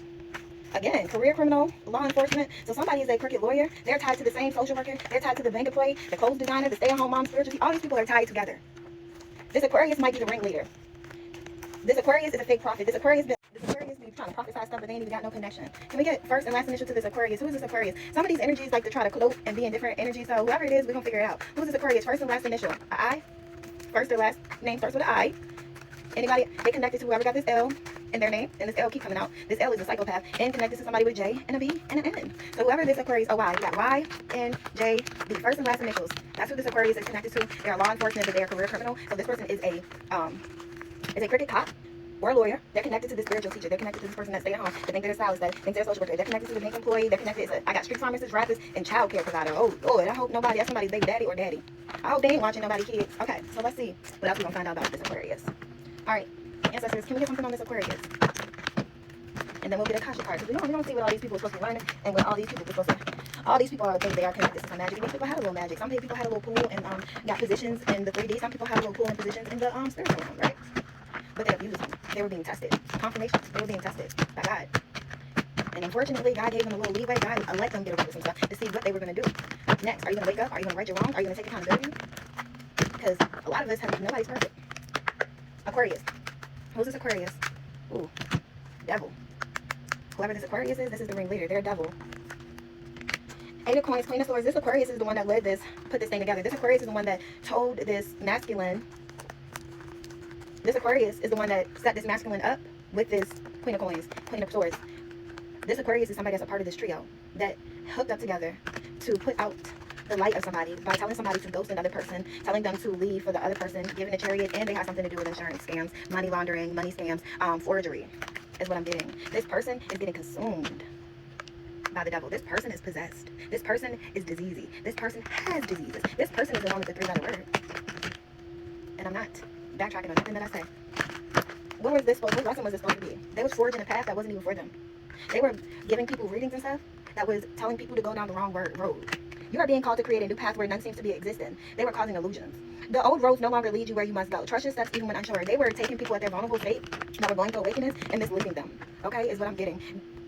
Again, career criminal, law enforcement. So somebody is a crooked lawyer. They're tied to the same social worker. They're tied to the bank employee, the clothes designer, the stay-at-home mom, spiritual. All these people are tied together. This Aquarius might be the ringleader. This Aquarius is a fake prophet. This Aquarius be trying to prophesy stuff, but they ain't even got no connection. Can we get first and last initial to this Aquarius? Who is this Aquarius? Some of these energies like to try to cloak and be in different energies. So whoever it is, we're going to figure it out. Who is this Aquarius? First and last initial. A I. First or last name starts with an I. Anybody, they connected to whoever got this L in their name, and this L keep coming out. This L is a psychopath, and connected to somebody with J and a B and an N. So whoever this Aquarius, oh wow, you got Y, N, J, B, first and last initials. That's who this Aquarius is connected to. They are law enforcement, but they are career criminal. So this person is a crooked cop or a lawyer. They're connected to the spiritual teacher. They're connected to this person that stay at home. They think they're a stylist. They think they're a social worker. They're connected to the bank employee. They're connected. I got street pharmacist, rapist, and child care provider. Oh Lord, I hope nobody, that's somebody's baby daddy or daddy. I hope they ain't watching nobody kids. Okay, so let's see what else we're gonna find out about this Aquarius. All right. Ancestors, can we get something on this Aquarius? And then we'll get a Akashic card. Because we don't see what all these people are supposed to be learning and what all these people are supposed to. All these people think they are connected to some magic. These people had a little magic. Some people had a little pool and got positions in the 3D. Some people had a little pool and positions in the spiritual realm, right? But they abused them. They were being tested. Confirmation. They were being tested by God. And unfortunately, God gave them a little leeway. God let them get away with some stuff to see what they were going to do. Next, are you going to wake up? Are you going to right your wrongs? Are you going to take accountability? Because a lot of us have, nobody's perfect. Aquarius. Who's this Aquarius? Ooh, devil. Whoever this Aquarius is, this is the ringleader. They're a devil. Eight of Coins, Queen of Swords. This Aquarius is the one that led this, put this thing together. This Aquarius is the one that told this masculine. This Aquarius is the one that set this masculine up with this Queen of Coins, Queen of Swords. This Aquarius is somebody that's a part of this trio that hooked up together to put out the light of somebody by telling somebody to ghost another person, telling them to leave for the other person, giving a chariot, and they have something to do with insurance scams, money laundering, money scams, forgery is what I'm getting. This person is getting consumed by the devil. This person is possessed. This person is diseasy. This person has diseases. This person is the one with the 3-letter word. And I'm not backtracking on nothing that I say. What lesson was this supposed to be? They was forging a path that wasn't even for them. They were giving people readings and stuff that was telling people to go down the wrong road. You are being called to create a new path where none seems to be existing. They were causing illusions. The old roads no longer lead you where you must go. Trust your steps even when unsure. They were taking people at their vulnerable state that were going through awakenings and misleading them. Okay, is what I'm getting.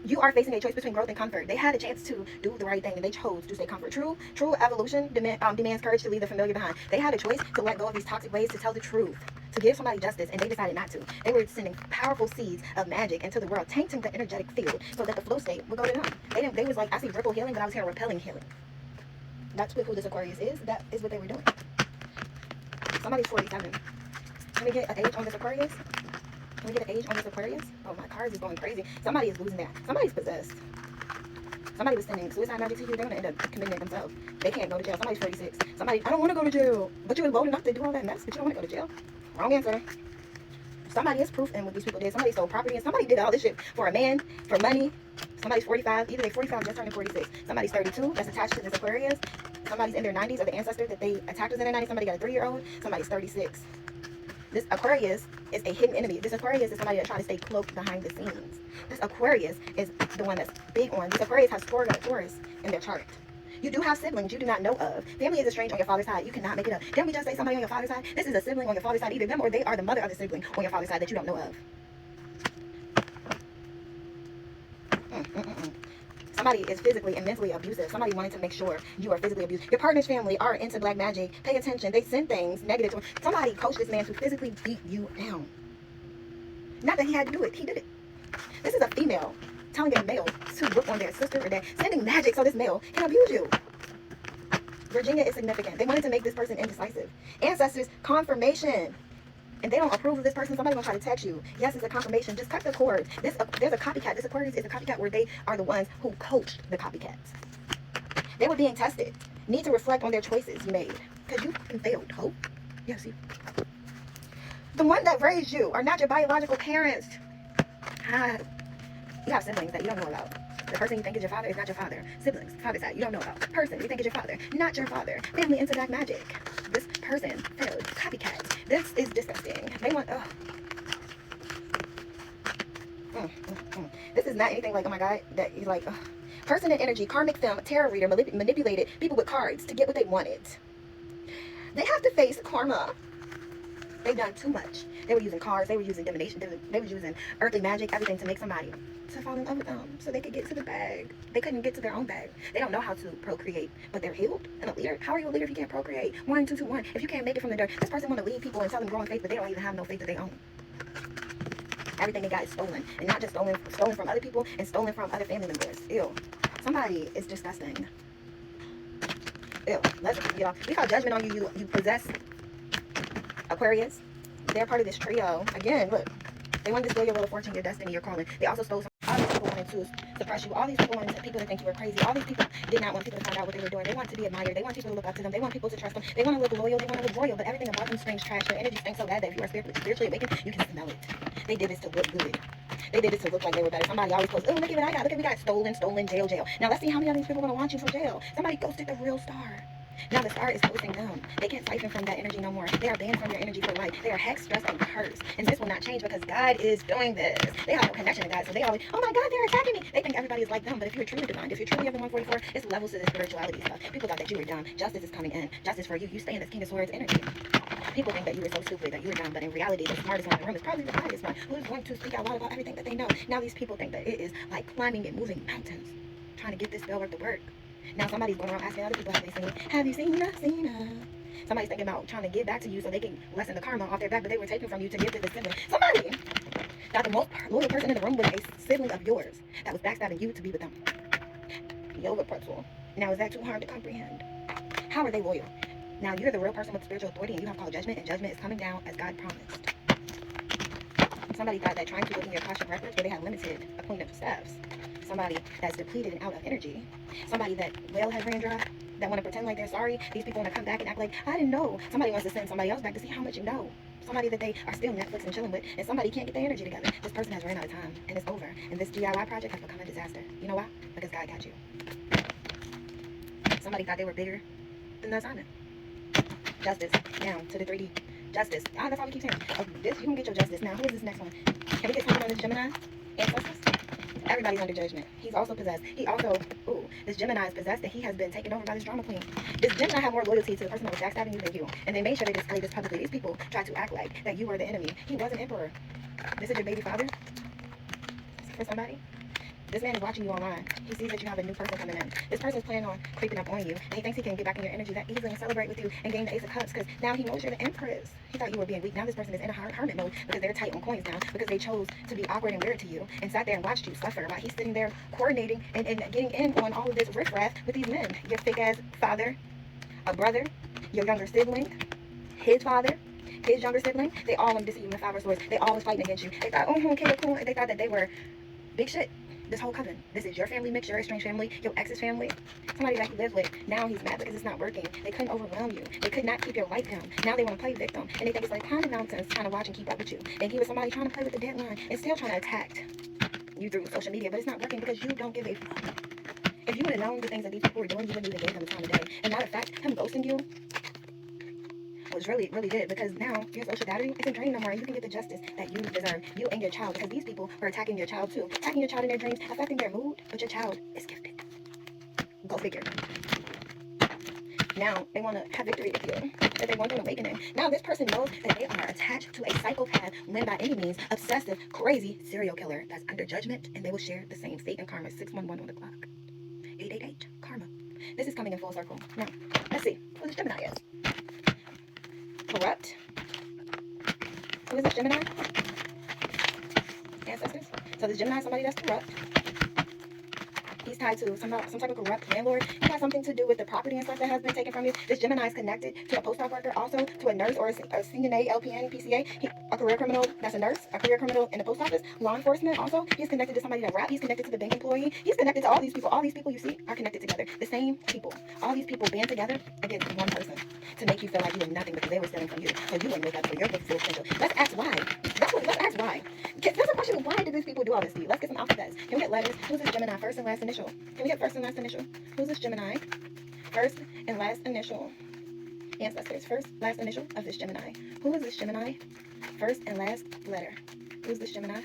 You are facing a choice between growth and comfort. They had a chance to do the right thing and they chose to stay comfort. True evolution demands courage to leave the familiar behind. They had a choice to let go of these toxic ways, to tell the truth, to give somebody justice, and they decided not to. They were sending powerful seeds of magic into the world, tainting the energetic field so that the flow state would go to them. They was like, I see ripple healing, but I was hearing repelling healing. That's who this Aquarius is. That is what they were doing. Somebody's 47. Can we get an age on this Aquarius? Can we get an age on this Aquarius? Oh, my cards is going crazy. Somebody is losing that. Somebody's possessed. Somebody was sending suicide magic to you. They're going to end up committing it themselves. They can't go to jail. Somebody's 46. Somebody, I don't want to go to jail. But you were bold enough to do all that mess, but you don't want to go to jail. Wrong answer. Somebody is proof in what these people did. Somebody sold property and somebody did all this shit for a man, for money. Somebody's 45. Either they're 45 just turning 46. Somebody's 32 that's attached to this Aquarius. Somebody's in their 90s or the ancestor that they attacked was in their 90s. Somebody got a 3-year-old. Somebody's 36. This Aquarius is a hidden enemy. This Aquarius is somebody that tries to stay cloaked behind the scenes. This Aquarius is the one that's big on. This Aquarius has Taurus in their chart. You do have siblings you do not know of. Family is estranged on your father's side. You cannot make it up. Didn't we just say somebody on your father's side? This is a sibling on your father's side. Either them or they are the mother of the sibling on your father's side that you don't know of. Somebody is physically and mentally abusive. Somebody wanted to make sure you are physically abused. Your partner's family are into black magic. Pay attention. They send things negative to him. Somebody coached this man to physically beat you down. Not that he had to do it. He did it. This is a female telling a male to work on their sister or dad. Sending magic so this male can abuse you. Virginia is significant. They wanted to make this person indecisive. Ancestors, confirmation. And they don't approve of this person, somebody gonna try to text you. Yes, it's a confirmation. Just cut the cord. There's a copycat. This Aquarius is a copycat where they are the ones who coached the copycats. They were being tested. Need to reflect on their choices you made. Because you fucking failed. Hope. Yeah, see. The one that raised you are not your biological parents. You have siblings that you don't know about. The person you think is your father is not your father. Siblings, father's side, you don't know about. Person you think is your father, not your father. Family into black magic. This person failed. Copycats. This is disgusting. They want, This is not anything like, oh my God, that he's like, person and energy, karmic film, tarot reader, manipulated people with cards to get what they wanted. They have to face karma. They've done too much. They were using cards, they were using divination, they were using earthly magic, everything to make somebody to fall in love with them so they could get to the bag. They couldn't get to their own bag. They don't know how to procreate, but they're healed and a leader. How are you a leader if you can't procreate? 1, 2, 2, 1. If you can't make it from the dirt, this person want to lead people and tell them grow in faith, but they don't even have no faith that they own. Everything they got is stolen, and not just stolen from other people and stolen from other family members. Ew. Somebody is disgusting. Ew. Let's get off. We call judgment on you. You possess Aquarius. They're part of this trio. Again, look. They wanted to steal your wheel of fortune, your destiny, your calling. They also stole some. All these people wanted to suppress you. All these people wanted people to think you were crazy. All these people did not want people to find out what they were doing. They want to be admired. They want people to look up to them. They want people to trust them. They want to look loyal. They want to look royal. But everything about them stinks trash. Their energy stinks so bad that if you are spiritually awakened, you can smell it. They did this to look good. They did this to look like they were better. Somebody always posts, oh, look at what I got. Look at what we got. Stolen, jail. Now let's see how many of these people are going to want you for jail. Somebody ghosted the real star. Now the star is ghosting them. They can't siphon from that energy no more. They are banned from your energy for life. They are hexed, stressed, and cursed. And this will not change because God is doing this. They have no connection to God, so they always, oh my God, they're attacking me. They think everybody is like them, but if you're truly divine, if you're truly of the 144, it's levels to the spirituality stuff. People thought that you were dumb. Justice is coming in. Justice for you. You stay in this King of Swords energy. People think that you were so stupid, that you were dumb, but in reality, the smartest one in the room is probably the quietest one, who is going to speak out loud about everything that they know. Now these people think that it is like climbing and moving mountains, trying to get this spell work to work. Now somebody's going around asking other people, have you seen her? Somebody's thinking about trying to give back to you so they can lessen the karma off their back, but they were taken from you to give to the sibling. Somebody got the most loyal person in the room was a sibling of yours that was backstabbing you to be with them. Yoga pretzel. Now is that too hard to comprehend? How are they loyal? Now you're the real person with spiritual authority and you have called judgment, and judgment is coming down as God promised. Somebody thought that trying to look in your Akashic records where they had limited a queen of steps. Somebody that's depleted and out of energy. Somebody that well has ran dry, that want to pretend like they're sorry. These people want to come back and act like, I didn't know. Somebody wants to send somebody else back to see how much you know. Somebody that they are still Netflix and chilling with, and somebody can't get their energy together. This person has ran out of time, and it's over. And this DIY project has become a disaster. You know why? Because God got you. Somebody thought they were bigger than the assignment. Justice, down to the 3D. Justice. That's all we keep saying. Oh, this, you can get your justice. Now, who is this next one? Can we get something on this Gemini? Ancestors? Everybody's under judgment. He's also possessed. This Gemini is possessed and he has been taken over by this drama queen. This Gemini had more loyalty to the person that was backstabbing you than you. And they made sure they displayed this publicly. These people tried to act like that you were the enemy. He was an emperor. This is your baby father? For somebody? This man is watching you online. He sees that you have a new person coming in. This person's planning on creeping up on you. And he thinks he can get back in your energy that easily and celebrate with you and gain the Ace of Cups because now he knows you're the Empress. He thought you were being weak. Now this person is in a hermit mode because they're tight on coins now because they chose to be awkward and weird to you and sat there and watched you suffer while he's sitting there coordinating and getting in on all of this riffraff with these men. Your fake ass father, a brother, your younger sibling, his father, his younger sibling, they all wanted to see you in the Five of Swords. They all was fighting against you. They thought, oh, okay, cool. They thought that they were big shit. This whole coven. This is your family mix, your estranged family, your ex's family. Somebody that you live with. Now he's mad because it's not working. They couldn't overwhelm you. They could not keep your life down. Now they want to play victim. And they think it's like climbing mountains, trying to watch and keep up with you. And he was somebody trying to play with the deadline and still trying to attack you through social media. But it's not working because you don't give a fuck. If you would have known the things that these people were doing, you wouldn't even give them the time of day. And matter of fact, him ghosting you was really good, because now your social battery isn't drained no more, and you can get the justice that you deserve, you and your child, because these people are attacking your child too, attacking your child in their dreams, affecting their mood, but your child is gifted. Go figure. Now they want to have victory with you, that they want an awakening. Now this person knows that they are attached to a psychopath, when by any means, obsessive, crazy serial killer that's under judgment, and they will share the same fate and karma. 611 on the clock. 888 karma. This is coming in full circle. Now let's see who this Gemini is. Corrupt. Who is this Gemini? Ancestors. So this Gemini is somebody that's corrupt. He's tied to some type of corrupt landlord. He has something to do with the property and stuff that has been taken from you. This Gemini is connected to a post office worker, also to a nurse or a CNA, LPN, PCA. A career criminal that's a nurse, a career criminal in the post office, law enforcement also. He's connected to somebody that rap. He's connected to the bank employee. He's connected to all these people. All these people you see are connected together. The same people. All these people band together against one person to make you feel like you were nothing because they were stealing from you. So you wouldn't wake up for your full potential. Let's ask why. Let's ask why. That's a question. Why did these people do all this to you? Let's get some alphabets. Can we get letters? Who's this Gemini? First and last initial. Can we get first and last initial? Who's this Gemini? First and last initial. Ancestors. First, last initial of this Gemini. Who is this Gemini? First and last letter. Who's this Gemini?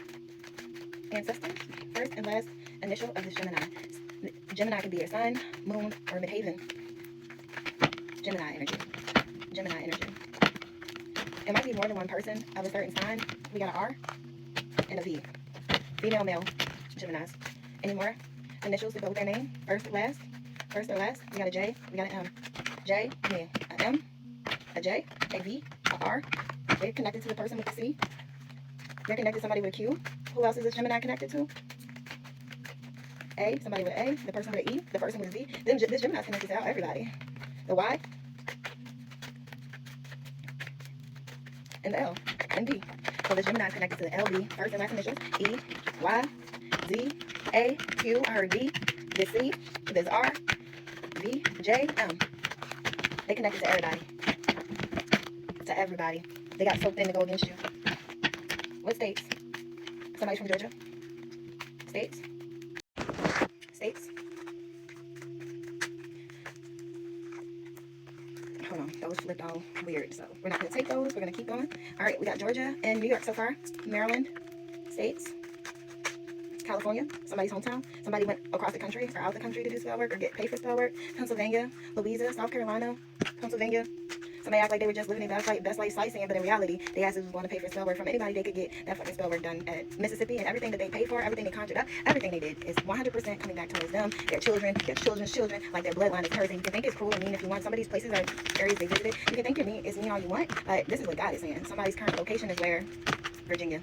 Ancestors. First and last initial of this Gemini. Gemini can be your sun, moon, or midhaven. Gemini energy. Gemini energy. It might be more than one person of a certain sign. We got an R and a V. Female, male, Geminis. Any more initials to go with their name? First or last? First or last? We got a J. We got an M. J, me. A M, a J, a V, a R. They're connected to the person with the C. They're connected to somebody with a Q. Who else is this Gemini connected to? A, somebody with A. The person with an E. The person with a Z. Then this Gemini is connected to everybody. The Y. And the L and D. So the Gemini is connected to the L, D, first and last initials, E, Y, Z, A, Q, I heard D, this C, this R, V, J, M. They connected to everybody. To everybody. They got soaked in to go against you. What states? Somebody from Georgia? States? States? Hold on, those flipped all weird, so we're not going to take those. We're going to keep going. All right, we got Georgia and New York so far. Maryland, states, California, somebody's hometown. Somebody went across the country or out the country to do spell work or get paid for spell work. Pennsylvania, Louisiana, South Carolina, Pennsylvania. Somebody act like they were just living their best life slicing, but in reality, they asked if they want to pay for spell work from anybody they could get that fucking spell work done at Mississippi, and everything that they paid for, everything they conjured up, everything they did is 100% coming back towards them, their children, their children's children, like their bloodline is cursed. And you can think it's cruel and mean if you want. Some of these places are areas they visited. You can think it's mean all you want, but this is what God is saying. Somebody's current location is where? Virginia.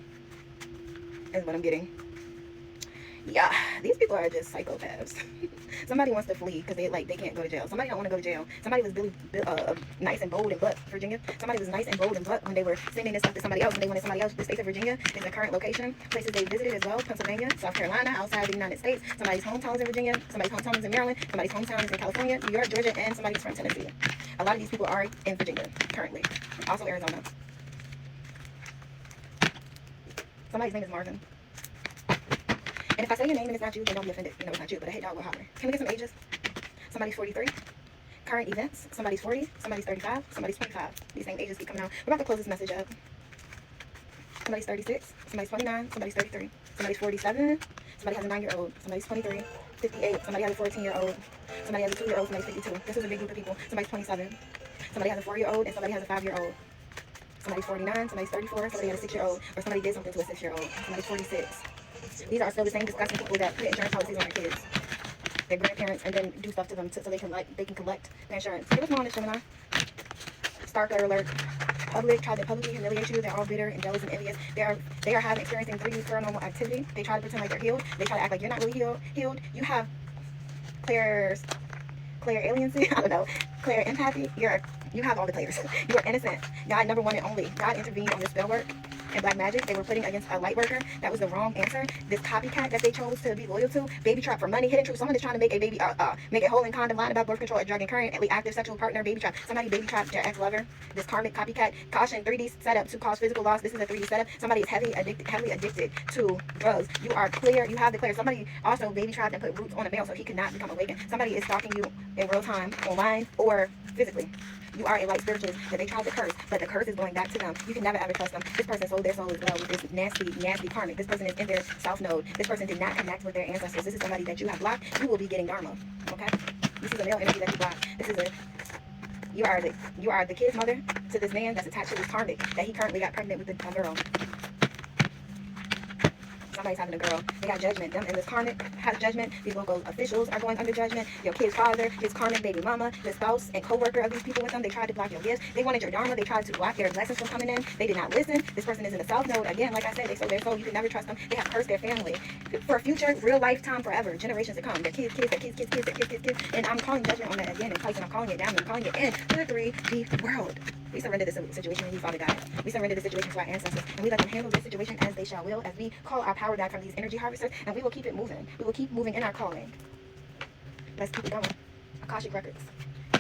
Is what I'm getting. Yeah, these people are just psychopaths. Somebody wants to flee because they can't go to jail. Somebody don't want to go to jail. Somebody was really nice and bold in Butt, Virginia. Somebody was nice and bold in Butt when they were sending this stuff to somebody else, and they wanted somebody else. The state of Virginia is their current location. Places they visited as well: Pennsylvania, South Carolina, outside the United States. Somebody's hometown is in Virginia. Somebody's hometown is in Maryland. Somebody's hometown is in California, New York, Georgia, and somebody's from Tennessee. A lot of these people are in Virginia currently. Also Arizona. Somebody's name is Marvin. And if I say your name and it's not you, then don't be offended. You know it's not you, but a hey dog will holler. Can we get some ages? Somebody's 43. Current events. Somebody's 40. Somebody's 35. Somebody's 25. These same ages keep coming out. We're about to close this message up. Somebody's 36. Somebody's 29. Somebody's 33. Somebody's 47. Somebody has a 9-year-old. Somebody's 23. 58. Somebody has a 14-year-old. Somebody has a 2-year-old. Somebody's 52. This is a big group of people. Somebody's 27. Somebody has a 4-year-old and somebody has a 5-year-old. Somebody's 49. Somebody's 34. Somebody has a 6-year-old. Or somebody did something to a 6-year-old. Somebody's 46. These are still the same disgusting people that put insurance policies on their kids, their grandparents, and then do stuff to them so they can collect their insurance. Give us more on this, Gemini. Starkler alert. Public tried to publicly humiliate you. They're all bitter and jealous and envious. They are experiencing 3D paranormal activity. They try to pretend like they're healed. They try to act like you're not really healed. You have clear aliency. I don't know. Clear empathy. You're You have all the players. You are innocent. God, number one and only. God intervened on this spell work and black magic. They were putting against a light worker. That was the wrong answer. This copycat that they chose to be loyal to. Baby trap for money. Hidden truth. Someone is trying to make a baby, make a hole in condom, lying about birth control, a drug and currently active sexual partner. Baby trap. Somebody baby trapped their ex-lover. This karmic copycat. Caution, 3D setup to cause physical loss. This is a 3D setup. Somebody is heavily addicted to drugs. You are clear. You have the clear. Somebody also baby trapped and put roots on a male so he could not become awakened. Somebody is stalking you in real time, online or physically. You are a light spiritualist that they tried to curse, but the curse is going back to them. You can never ever trust them. This person sold their soul as well with this nasty karmic. This person is in their south node. This person did not connect with their ancestors. This is somebody that you have blocked. You will be getting dharma. Okay? This is a male energy that you blocked. You are the kid's mother to this man that's attached to this karmic that he currently got pregnant with a girl. Somebody's having a girl. They got judgment. Them and this karmic has judgment. These local officials are going under judgment. Your kid's father, his karmic baby mama, the spouse and co-worker of these people with them. They tried to block your gifts. They wanted your dharma. They tried to block your blessings from coming in. They did not listen. This person is in the south node. Again, like I said, they sold their soul. You can never trust them. They have cursed their family for future, real lifetime, forever, generations to come. Their kids. And I'm calling judgment on that again in place, and I'm calling it down, and I'm calling it in to the 3D world. We surrender this situation to you, Father God. We surrender this situation to our ancestors, and we let them handle this situation as they shall will, as we call our power back from these energy harvesters, and we will keep it moving. We will keep moving in our calling. Let's keep it going. Akashic Records.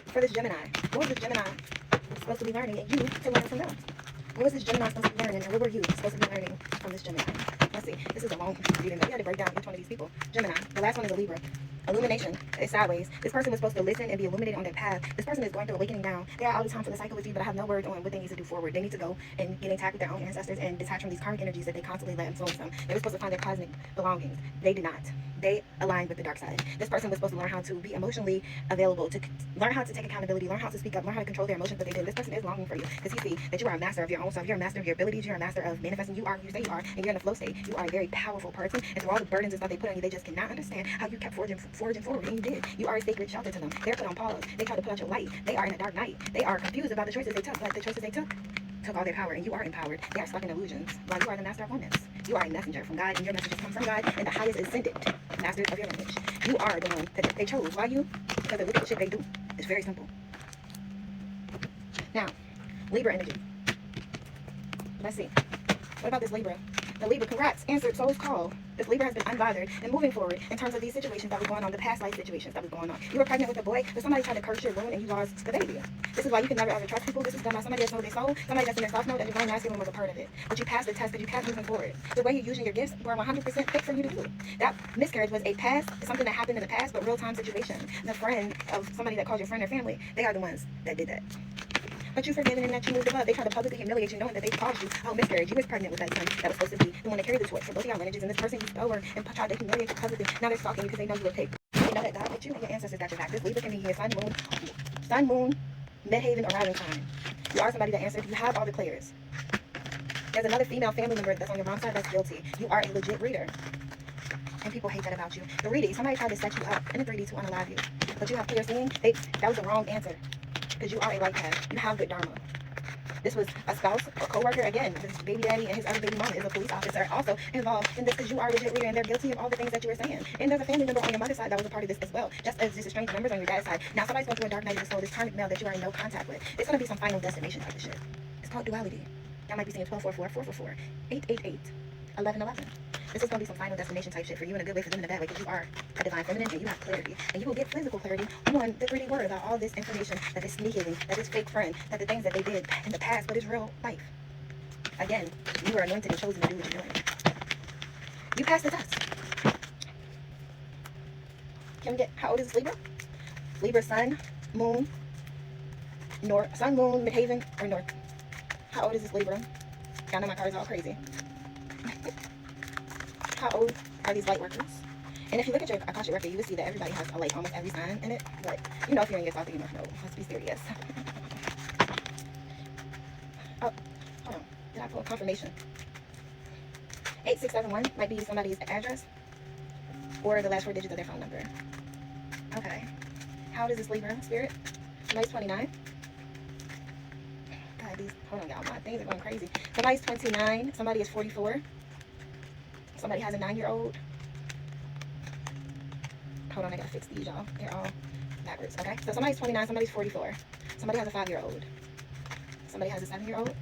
For this Gemini, what was this Gemini supposed to be learning, and you to learn from them? What was this Gemini supposed to be learning, and what were you supposed to be learning from this Gemini? Let's see. This is a long reading. We had to break down each one of these people. Gemini. The last one is a Libra. Illumination is sideways. This person was supposed to listen and be illuminated on their path. This person is going through awakening now. They are out of time for the cycle with you, but I have no words on what they need to do forward. They need to go and get in touch with their own ancestors and detach from these karmic energies that they constantly let influence them. They were supposed to find their cosmic belongings. They did not. They aligned with the dark side. This person was supposed to learn how to be emotionally available, to learn how to take accountability, learn how to speak up, learn how to control their emotions, but they didn't. This person is longing for you because he see that you are a master of your own self. You're a master of your abilities. You're a master of manifesting. You say you are, and you're in a flow state. You are a very powerful person, and through all the burdens and stuff they put on you, they just cannot understand how you kept forging forward, and you did. You are a sacred shelter to them. They're put on pause. They try to put out your light. They are in a dark night. They are confused about the choices they took, but the choices they took all their power, and you are empowered. They are stuck in illusions, while you are the master of oneness. You are a messenger from God, and your messages come from God, and the highest ascended masters of your lineage. You are the one that they chose. Why you? Because the wicked shit they do. It's very simple. Now, Libra energy. Let's see. What about this Libra? The Libra, congrats, answered soul's call. This Libra has been unbothered and moving forward in terms of these situations that were going on, the past life situations that was going on. You were pregnant with a boy, but somebody tried to curse your womb and you lost the baby. This is why you can never ever trust people. This is done by somebody that's know their soul, somebody that's in their soft node, and divine masculine was a part of it. But you passed the test because you kept moving forward. The way you're using your gifts were 100% fit for you to do. That miscarriage was a past, something that happened in the past, but real-time situation. The friend of somebody that calls your friend or family, they are the ones that did that. But you forgiven and that you moved above. They tried to publicly humiliate you, knowing that they caused you miscarriage. You was pregnant with that son that was supposed to be the one to carry the torch for both of your lineages. And this person used over and tried to humiliate you publicly. Now they're stalking you because they know you were picked. They know that God with you and your ancestors got your back. This Libra can be here, sun, moon, midhaven, or rising sign. You are somebody that answered. You have all the clears. There's another female family member that's on your mom's side that's guilty. You are a legit reader. And people hate that about you. The reading, somebody tried to set you up in the 3D to unalive you. But you have clear seeing. That was the wrong answer. Because you are a light path. You have good dharma. This was a spouse or co-worker. Again, this baby daddy and his other baby mama is a police officer also involved in this because you are a legit reader and they're guilty of all the things that you were saying. And there's a family member on your mother's side that was a part of this as well. Just as there's strange numbers on your dad's side. Now somebody's going through a dark night of the soul, this karmic male that you are in no contact with. It's going to be some final destination type of shit. It's called duality. Y'all might be seeing 1244, 444, 888, 1111. This is going to be some final destination type shit for you in a good way, for them in a bad way, because you are a divine feminine and you have clarity. And you will get physical clarity on the 3D world about all this information that is sneaking, that is fake friend, that the things that they did in the past, but it's real life. Again, you are anointed and chosen to do what you're doing. You passed the test. Can we get, how old is this Libra? Libra, sun, moon, north, sun, moon, midhaven, or north. How old is this Libra? Y'all know my cards all crazy. How old are these light workers? And if you look at your Akashic record, you will see that everybody has a light, almost every sign in it. But you know, if you're in your thought, you must know. Let's be serious. Oh, hold on. Did I pull confirmation? 8671 might be somebody's address or the last 4 digits of their phone number. Okay. How old is this Libra spirit? Somebody's 29. God, these, hold on, y'all. My things are going crazy. Somebody's 29. Somebody is 44. Somebody has a 9-year-old. Hold on, I gotta fix these, y'all. They're all backwards, okay? So somebody's 29, somebody's 44. Somebody has a 5-year-old. Somebody has a 7-year-old.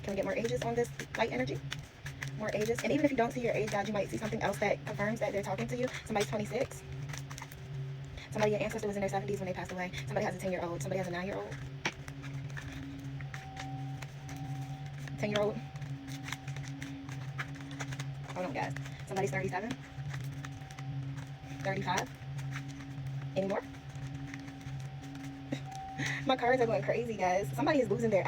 Can we get more ages on this light energy? More ages. And even if you don't see your age, God, you might see something else that confirms that they're talking to you. Somebody's 26. Somebody, your ancestor was in their 70s when they passed away. Somebody has a 10-year-old. Somebody has a 9-year-old. 10-year-old. Hold on, guys. Somebody's 37. 35. Any more? My cards are going crazy, guys. Somebody is losing their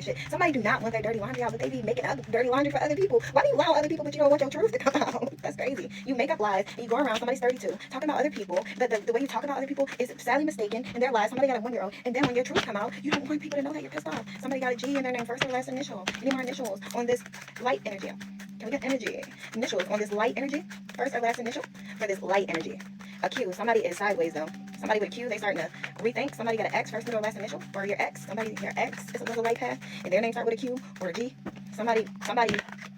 shit. Somebody do not want their dirty laundry out, but they be making dirty laundry for other people. Why do you allow other people, but you don't want your truth to come out? That's crazy. You make up lies, and you go around, somebody's 32, talking about other people. The way you talk about other people is sadly mistaken, and their lies. Somebody got a 1-year-old, and then when your truth come out, you don't want people to know that you're pissed off. Somebody got a G in their name, first or last initial. Any more initials on this light energy? Can we get energy? Initials on this light energy? First or last initial for this light energy. A Q. Somebody is sideways, though. Somebody with a Q, they starting to rethink. Somebody got an X, first, middle, last initial. Or your X. Your X is a little light path, and their name start with a Q or a G. Somebody,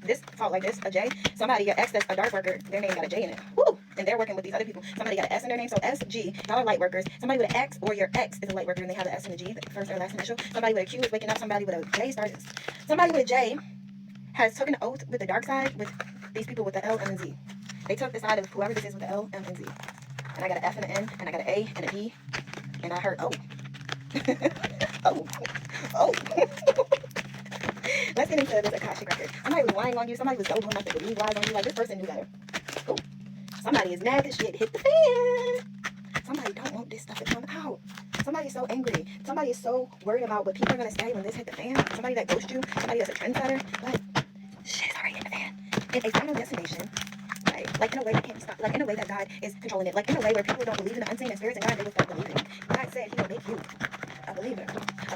this felt like this, a J. Somebody, your X that's a dark worker, their name got a J in it. Woo! And they're working with these other people. Somebody got an S in their name, so S, G. Y'all are light workers. Somebody with an X or your X is a light worker, and they have an S and a G, the first or last initial. Somebody with a Q is waking up. Somebody with a J starts. Somebody with a J has taken an oath with the dark side with these people with the L, M, and Z. They took the side of whoever this is with the L, M, and Z. And I got an F and an N, and I got an A and a D, and I heard oh. oh. Let's get into this Akashic record. Somebody was lying on you. Somebody was so doing nothing to believe lies on you. Like, this person knew better. Oh. Somebody is mad because shit hit the fan. Somebody don't want this stuff to come out. Somebody's so angry. Somebody is so worried about what people are going to say when this hit the fan. Somebody that ghosts you. Somebody that's a trendsetter. But shit is already hit the fan. In a final destination. Like in a way that can't be stopped. Like in a way that God is controlling it. Like in a way where people don't believe in the unseen and spirits, and God, they will start believing. God said he will make you a believer.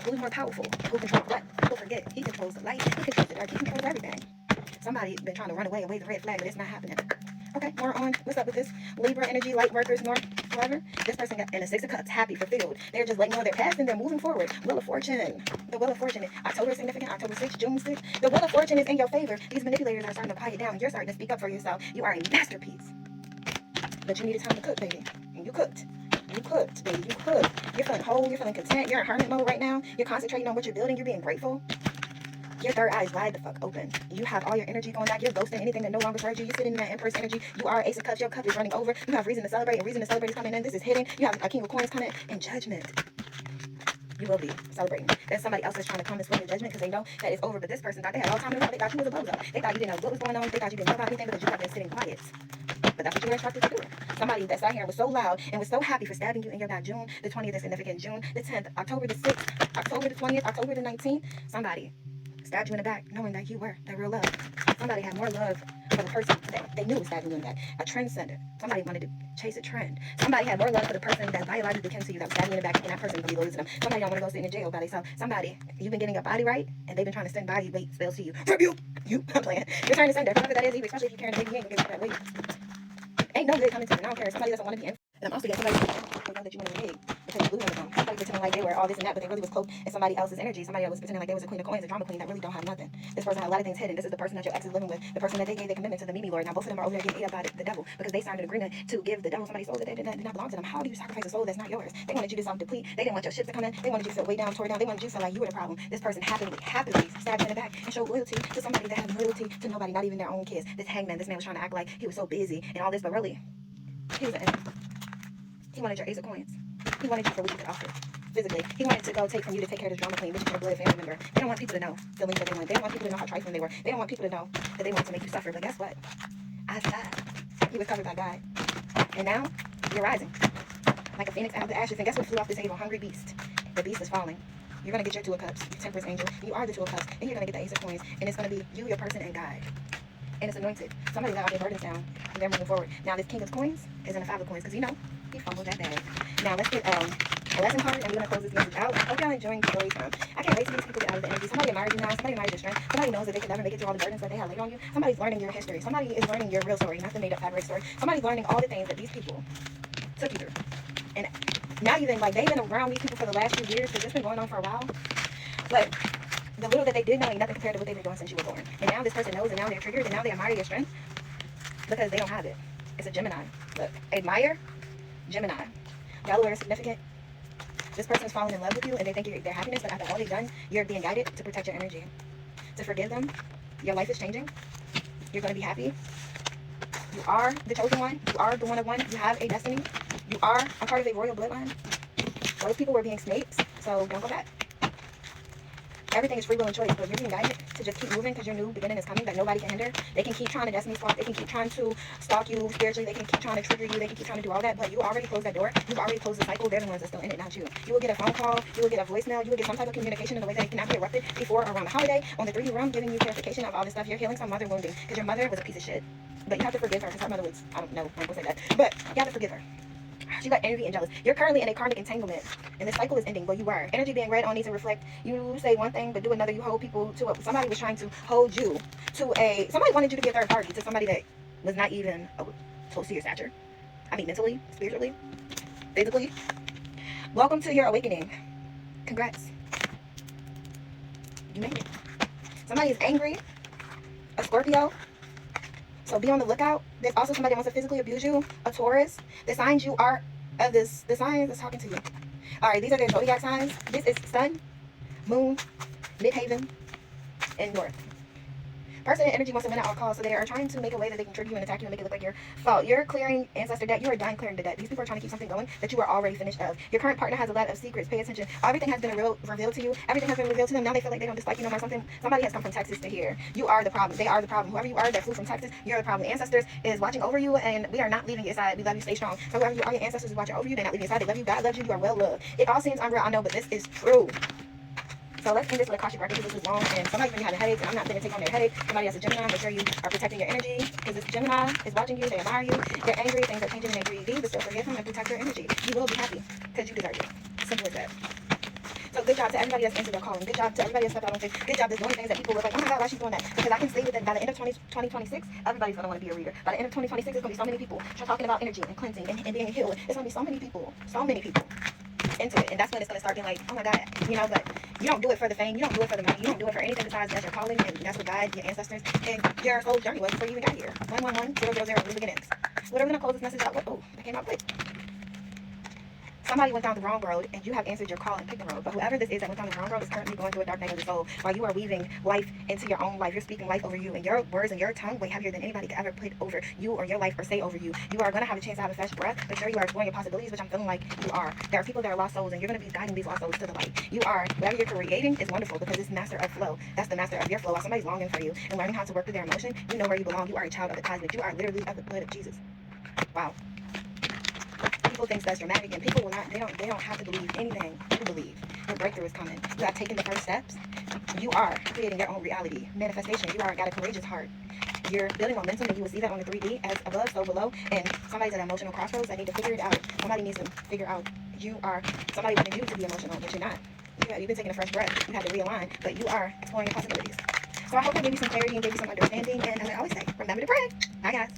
Who's more powerful? Who controls what? People forget. He controls the light. He controls the dark. He controls everything. Somebody's been trying to run away and wave the red flag, but it's not happening. Okay, more on. What's up with this Libra energy, light workers, North, whoever? This person got in the 6 of Cups, happy, fulfilled. They're just letting go of their past and they're moving forward. Wheel of Fortune. The Wheel of Fortune. October is significant. October 6th, June 6th. The Wheel of Fortune is in your favor. These manipulators are starting to quiet down. You're starting to speak up for yourself. You are a masterpiece. But you needed time to cook, baby. And you cooked. You cooked, baby. You cooked. You're feeling whole. You're feeling content. You're in hermit mode right now. You're concentrating on what you're building. You're being grateful. Your third eye is wide the fuck open. You have all your energy going back. You're ghosting anything that no longer serves you. You're sitting in that Empress energy. You are Ace of Cups. Your cup is running over. You have reason to celebrate, and reason to celebrate is coming in. This is hidden. You have a King of Coins coming in Judgment. You will be celebrating. There's somebody else that's trying to come and swing in judgment because they know that it's over. But this person thought they had all time in the world. They thought you was a bozo. They thought you didn't know what was going on. They thought you didn't know about anything because you have been sitting quiet. But that's what you were instructed to do. Somebody that sat here and was so loud and was so happy for stabbing you in your back. June the 20th is significant. June the 10th, October the 6th, October the 20th, October the 19th. Somebody stabbed you in the back knowing that you were their real love. Somebody had more love for the person that they knew was stabbing you in the back. A trendsetter. Somebody wanted to chase a trend. Somebody had more love for the person that biologically came to you that was stabbing you in the back, and that person will be loyal to them. Somebody don't want to go sit in jail by themselves. Somebody, you've been getting your body right, and they've been trying to send body weight spells to you. Rebuke! I'm playing. You're trying to send whoever that is, even especially if you're carrying a baby, you ain't gonna get that weight. Ain't no good coming to you. I don't care. Somebody doesn't want to be in. And I'm also getting somebody who know that you want to be because you're losing them. Somebody pretending like they were all this and that, but they really was cloaked in somebody else's energy. Somebody else was pretending like they was a queen of coins, a drama queen that really don't have nothing. This person had a lot of things hidden. This is the person that your ex is living with, the person that they gave their commitment to, the Mimi Lord. Now both of them are over there getting ate up by the devil because they signed an agreement to give the devil somebody's soul that did not belong to them. How do you sacrifice a soul that's not yours? They wanted you to self-deplete. They didn't want your ship to come in. They wanted you to feel way down, tore down. They wanted you to feel like you were the problem. This person happily stabbed you in the back and showed loyalty to somebody that has loyalty to nobody, not even their own kids. This hangman, this man was trying to act like he was so busy and all this, but really, he was an enemy. He wanted your Ace of Coins. He wanted you for what you could offer physically. He wanted to go take from you to take care of this drama queen, which is your blood family member. They don't want people to know feelings that they want. They don't want people to know how trifling they were. They don't want people to know that they want to make you suffer. But guess what? I said you was covered by God. And now you're rising like a phoenix out of the ashes. And guess what flew off this table? Hungry beast. The beast is falling. You're going to get your 2 of Cups, your Temperance angel. You are the 2 of Cups. And you're going to get the Ace of Coins. And it's going to be you, your person, and God. And it's anointed. Somebody let all their burdens down. And they're moving forward. Now this King of Coins is in the 5 of Coins. Because you know, he fumbled that bag. Now let's get a lesson card, and we're going to close this message out. I hope y'all enjoying story time. I can't wait till these people get out of the energy. Somebody admires you now. Somebody admires your strength. Somebody knows that they can never make it through all the burdens that they have laid on you. Somebody's learning your history. Somebody is learning your real story, not the made-up fabric story. Somebody's learning all the things that these people took you through. And now you think, like, they've been around these people for the last few years because it's been going on for a while. But the little that they did know ain't nothing compared to what they've been doing since you were born. And now this person knows, and now they're triggered, and now they admire your strength because they don't have it. It's a Gemini. Look, admire, Gemini. Delaware is significant. This person is falling in love with you and they think you're their happiness, but after all they've done, you're being guided to protect your energy. To forgive them. Your life is changing. You're going to be happy. You are the chosen one. You are the one of one. You have a destiny. You are a part of a royal bloodline. Those people were being snakes, so don't go back. Everything is free will and choice, but you're being guided to just keep moving because your new beginning is coming that nobody can hinder. They can keep trying to destiny swap. They can keep trying to stalk you spiritually. They can keep trying to trigger you. They can keep trying to do all that, but you already closed that door. You've already closed the cycle. They're the ones that's still in it, not you. You will get a phone call. You will get a voicemail. You will get some type of communication in a way that it cannot be interrupted before or around the holiday on the 3D room, giving you clarification of all this stuff. You're healing some mother wounding because your mother was a piece of shit. But you have to forgive her because her mother was, I don't know, I'm going to say that. But you have to forgive her. She got envy and jealous. You're currently in a karmic entanglement, and the cycle is ending, but you were. Energy being read on needs to reflect. You say one thing, but do another. You hold people to a, somebody was trying to hold you to a, somebody wanted you to be a third party to somebody that was not even close to your stature. I mean, mentally, spiritually, physically. Welcome to your awakening. Congrats. You made it. Somebody is angry, a Scorpio. So be on the lookout. There's also somebody that wants to physically abuse you, a Taurus. The signs you are of this, the signs that's talking to you. All right, these are their zodiac signs. This is Sun, Moon, Midhaven, and North. Person and energy wants to win at all costs, so they are trying to make a way that they can trigger you and attack you and make it look like your fault. You're clearing ancestor debt. You are done clearing the debt. These people are trying to keep something going that you are already finished of. Your current partner has a lot of secrets. Pay attention. Everything has been revealed to you. Everything has been revealed to them. Now they feel like they don't dislike you no more. Somebody has come from Texas to here. You are the problem. They are the problem. Whoever you are that flew from Texas, you're the problem. Ancestors is watching over you, and we are not leaving your side. We love you. Stay strong. So whoever you are, your ancestors is watching over you. They're not leaving your side. They love you. God loves you. You are well loved. It all seems unreal, I know, but this is true. So let's end this with a Akashic record because this was long, and somebody's been having headaches, and I'm not going to take on their headache. Somebody has a Gemini, make sure you are protecting your energy because this Gemini is watching you, they admire you, they're angry, things are changing, and they grieve, but still forgive them and protect your energy. You will be happy because you deserve it. Simple as that. So good job to everybody that's answered their calling. Good job to everybody that's stepped out on faith. Good job that's doing things that people look like, oh my God, why she's doing that? Because I can say that by the end of 2026, everybody's going to want to be a reader. By the end of 2026, there's going to be so many people talking about energy and cleansing and being healed. It's going to be so many people into it, and that's when it's going to start being like, oh my God, you know. But you don't do it for the fame, you don't do it for the money, you don't do it for anything besides that's your calling, and that's what God, your ancestors, and your soul journey was before you even got here. 111-000 new beginnings. What, I'm going to close this message out with? Oh, that came out quick. Somebody went down the wrong road, and you have answered your call and picked the road. But whoever this is that went down the wrong road is currently going through a dark night of the soul. While you are weaving life into your own life, you're speaking life over you, and your words and your tongue way heavier than anybody could ever put over you or your life or say over you. You are going to have a chance to have a fresh breath. Make sure you are exploring your possibilities, which I'm feeling like you are. There are people that are lost souls, and you're going to be guiding these lost souls to the light. You are, whatever you're creating is wonderful because it's master of flow. That's the master of your flow. While somebody's longing for you and learning how to work through their emotion, you know where you belong. You are a child of the cosmic. You are literally of the blood of Jesus. Wow. People think that's dramatic, and people will not, they don't have to believe anything you believe. Your breakthrough is coming. You have taken the first steps. You are creating your own reality. Manifestation. You are got a courageous heart. You're building momentum, and you will see that on the 3D as above, so below. And somebody's at an emotional crossroads that need to figure it out. Somebody needs to figure out you are, somebody wanted you to be emotional, but you're not. You've been taking a fresh breath. You had to realign, but you are exploring your possibilities. So I hope I gave you some clarity and gave you some understanding. And as I always say, remember to pray. Bye, guys.